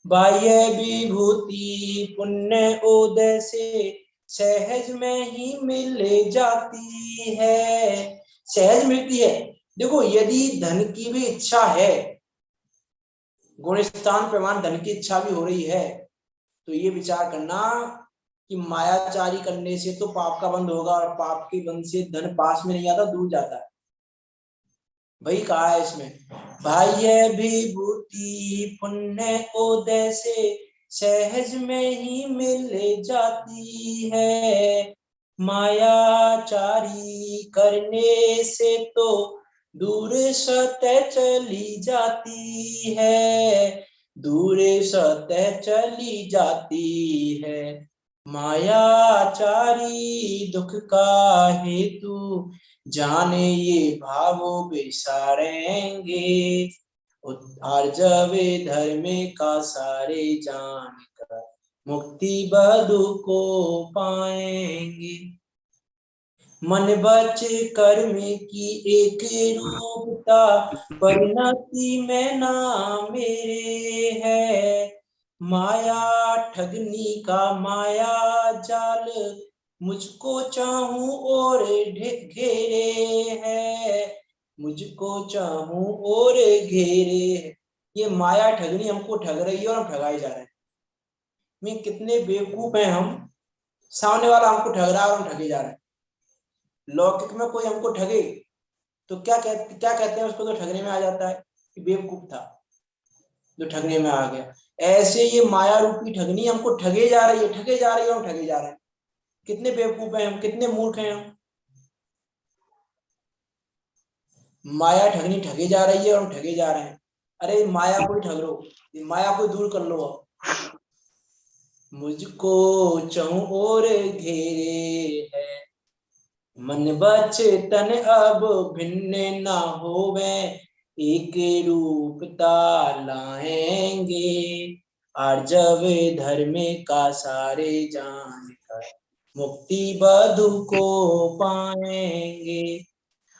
बाह्य विभूति पुण्य उदय से, सहज में ही मिल जाती है, सहज मिलती है। देखो यदि धन की भी इच्छा है, गुण स्थान प्रमाण धन की इच्छा भी हो रही है, तो ये विचार करना कि मायाचारी करने से तो पाप का बंध होगा, और पाप के बंध से धन पास में नहीं आता, दूर जाता है। वही कहा है इसमें, बाह्य विभूति पुण्य उदय से, सहज में ही मिल जाती है। मायाचारी करने से तो दूर सतह चली जाती है, दूर सतह चली जाती है। मायाचारी दुख का हेतु, जाने ये भावो बिसारेंगे। आर्जवे धर्म का सारे जानकर, मुक्ति बधु को पाएंगे। मन वच कर्म की एक रूपता, परिणति में ना मेरे है। माया ठगनी का माया जाल, मुझको चाहूं और घेरे है, मुझको चाहूं और घेरे है। ये माया ठगनी हमको ठग रही है और हम ठगाए जा रहे हैं। मैं कितने बेवकूफ हैं हम, सामने वाला हमको ठग रहा है और हम ठगे जा रहे हैं। लौकिक में कोई हमको ठगे तो क्या कहते हैं उसको, तो ठगने में आ जाता है कि बेवकूफ था जो ठगने में आ गया। ऐसे ये माया रूपी ठगनी हमको ठगे जा रही है, ठगे जा रही है, हम ठगे जा रहे हैं। कितने बेवकूफ हैं हम, कितने मूर्ख हैं हम। माया ठगनी ठगे जा रही है और हम ठगे जा रहे हैं। अरे माया को ही ठग लो, माया को दूर कर लो। मुझको चहुं ओर घेरे है, मन वचन अब भिन्न ना होवे, एक रूपता लाएंगे, आर्जव धर्म का सारे जान कर, मुक्ति बधु को पाएंगे।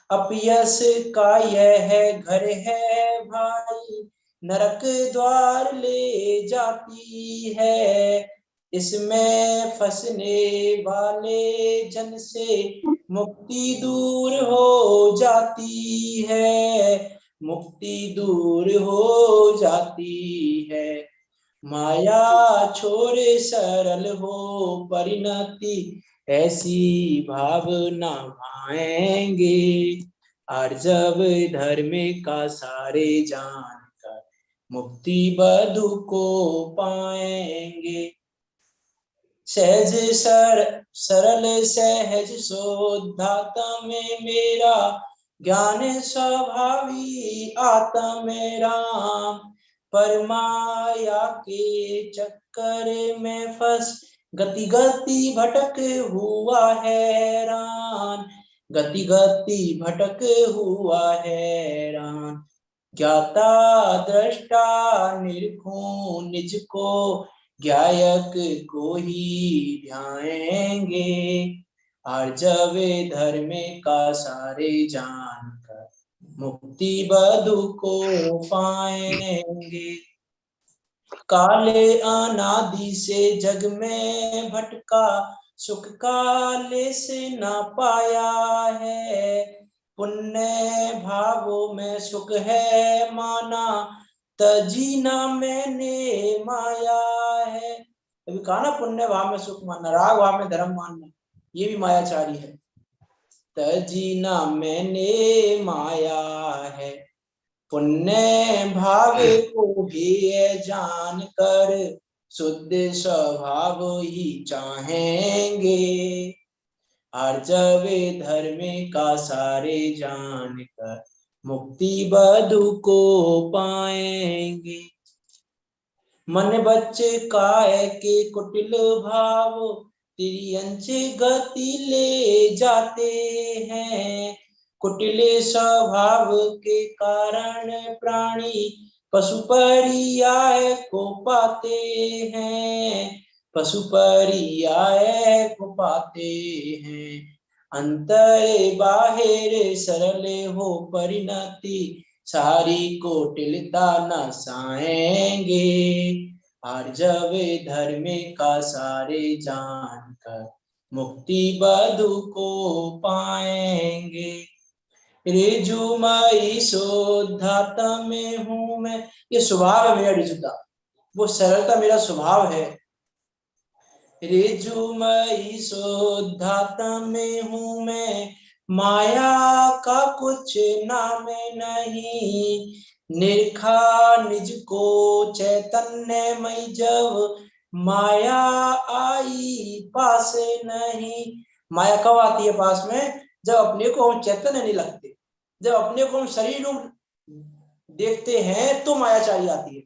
अपयस का यह घर है भाई, नरक द्वार ले जाती है, इसमें फंसने वाले जन से मुक्ति दूर हो जाती है, मुक्ति दूर हो जाती है। माया छोड़े सरल हो परिणति, ऐसी भावना भाएंगे, आर्जव धर्म का सारे जानकर, मुक्ति बधु को पाएंगे। सहज सरल सहज शोधाता में मेरा, ज्ञान स्वभावी आता में राम, पर माया के चक्कर में फंस गति गति भटक हुआ हैरान, गति गति भटक हुआ हैरान। ज्ञाता दृष्टा निरखूं निज को, ज्ञायक को ही ध्याएंगे, आर्जव धर्म का सारे जानकर, मुक्ति बधु को पाएंगे। काले अनादि से जग में भटका, सुख काले से ना पाया है, पुण्य भावों में सुख है माना, तजीना मैंने माया है। अभी कहा ना, पुण्य भाव में सुख मानना, राग भाव में धर्म मानना, ये भी मायाचारी है। तजीना मैंने माया है, पुण्य भाव को भी जान कर, शुद्ध स्वभाव ही चाहेंगे, आर्जव धर्म का सारे जान कर, मुक्ति बधु को पाएंगे। मन बच्चे काय के कुटिल भाव, तिर्यंच गति ले जाते हैं, कुटिल स्वभाव के कारण प्राणी पशु पर्याय को पाते हैं, पशु पर्याय को पाते हैं। अंतर बाहिर सरल हो परिणति, सारी कोटिलता न साएंगे, आर्जव धर्म का सारे जानकर, मुक्ति बधु को पाएंगे। ऋजुमयी शोधाता में हूँ मैं, ये स्वभाव है मेरा ऋजुता, वो सरलता मेरा स्वभाव है। ऋजुमयी शोधाता में हूँ मैं, माया का कुछ नाम नहीं, निरखा निज को चैतन्यमय जब, माया आई पास नहीं। माया कब आती है पास में? जब अपने को हम चैतन्य नहीं लगते, जब अपने को हम शरीर रूप देखते हैं तो मायाचारी आती है।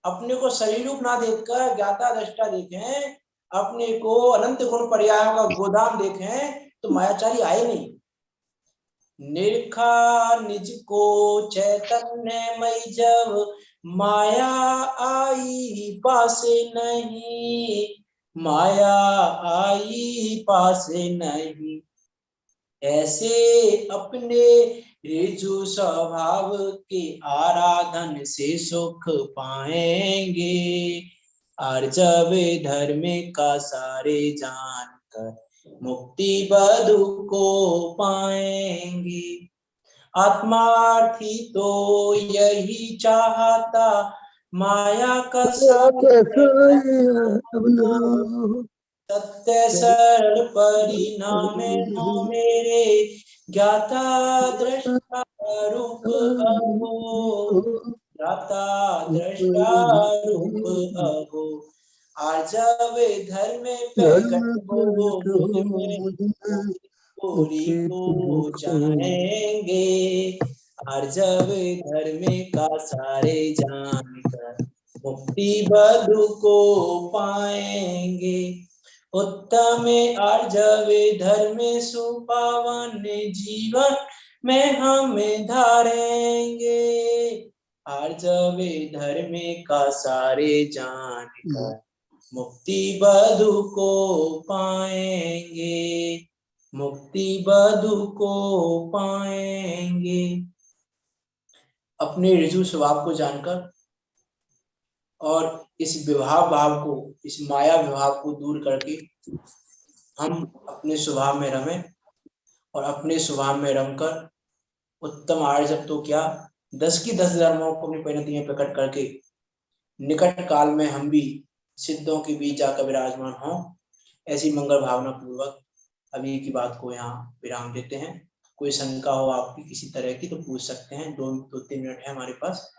अपने को शरीर रूप ना देखकर ज्ञाता दृष्टा देखें, अपने को अनंत गुण पर्यायों का गोदाम देखें तो मायाचारी आए नहीं। निरखा निज को चैतन्यमय जब, माया आई पास नहीं, माया आई पास नहीं। ऐसे अपने ऋजु स्वभाव के आराधन से सुख पाएंगे, आर्जव धर्म का सारे जानकर, मुक्ति बधु को पाएंगे। आत्मार्थी तो यही चाहता, माया का सत्य सरल परिणामे हो मेरे ज्ञाता दृष्टा रूप अहो, ज्ञाता दृष्टा रूप अहो। आर्जव धर्म प्रकट हो मुझ में, पूरी को जानेंगे। आर्जव धर्म का सारे जानकर मुक्ति बधु को पाएंगे। उत्तम आर्जव धर्म सुपावन जीवन में हमें धारेंगे। आर्जव धर्म का सारे जानकर मुक्ति बधु को पाएंगे, मुक्ति बधु को पाएंगे। अपने ऋजु स्वभाव को जानकर और इस विभाव भाव को, इस माया विभाव को दूर करके हम अपने स्वभाव में रमें और अपने स्वभाव में रमकर उत्तम आर्जव तो क्या 10 की 10 धर्मों को अपनी परिणति में प्रकट करके निकट काल में हम भी सिद्धों के बीच जाकर विराजमान हों। ऐसी मंगल भावना पूर्वक अभी की बात को यहाँ विराम देते हैं। कोई शंका हो आपकी किसी तरह की तो पूछ सकते हैं। 2-3 मिनट है हमारे पास।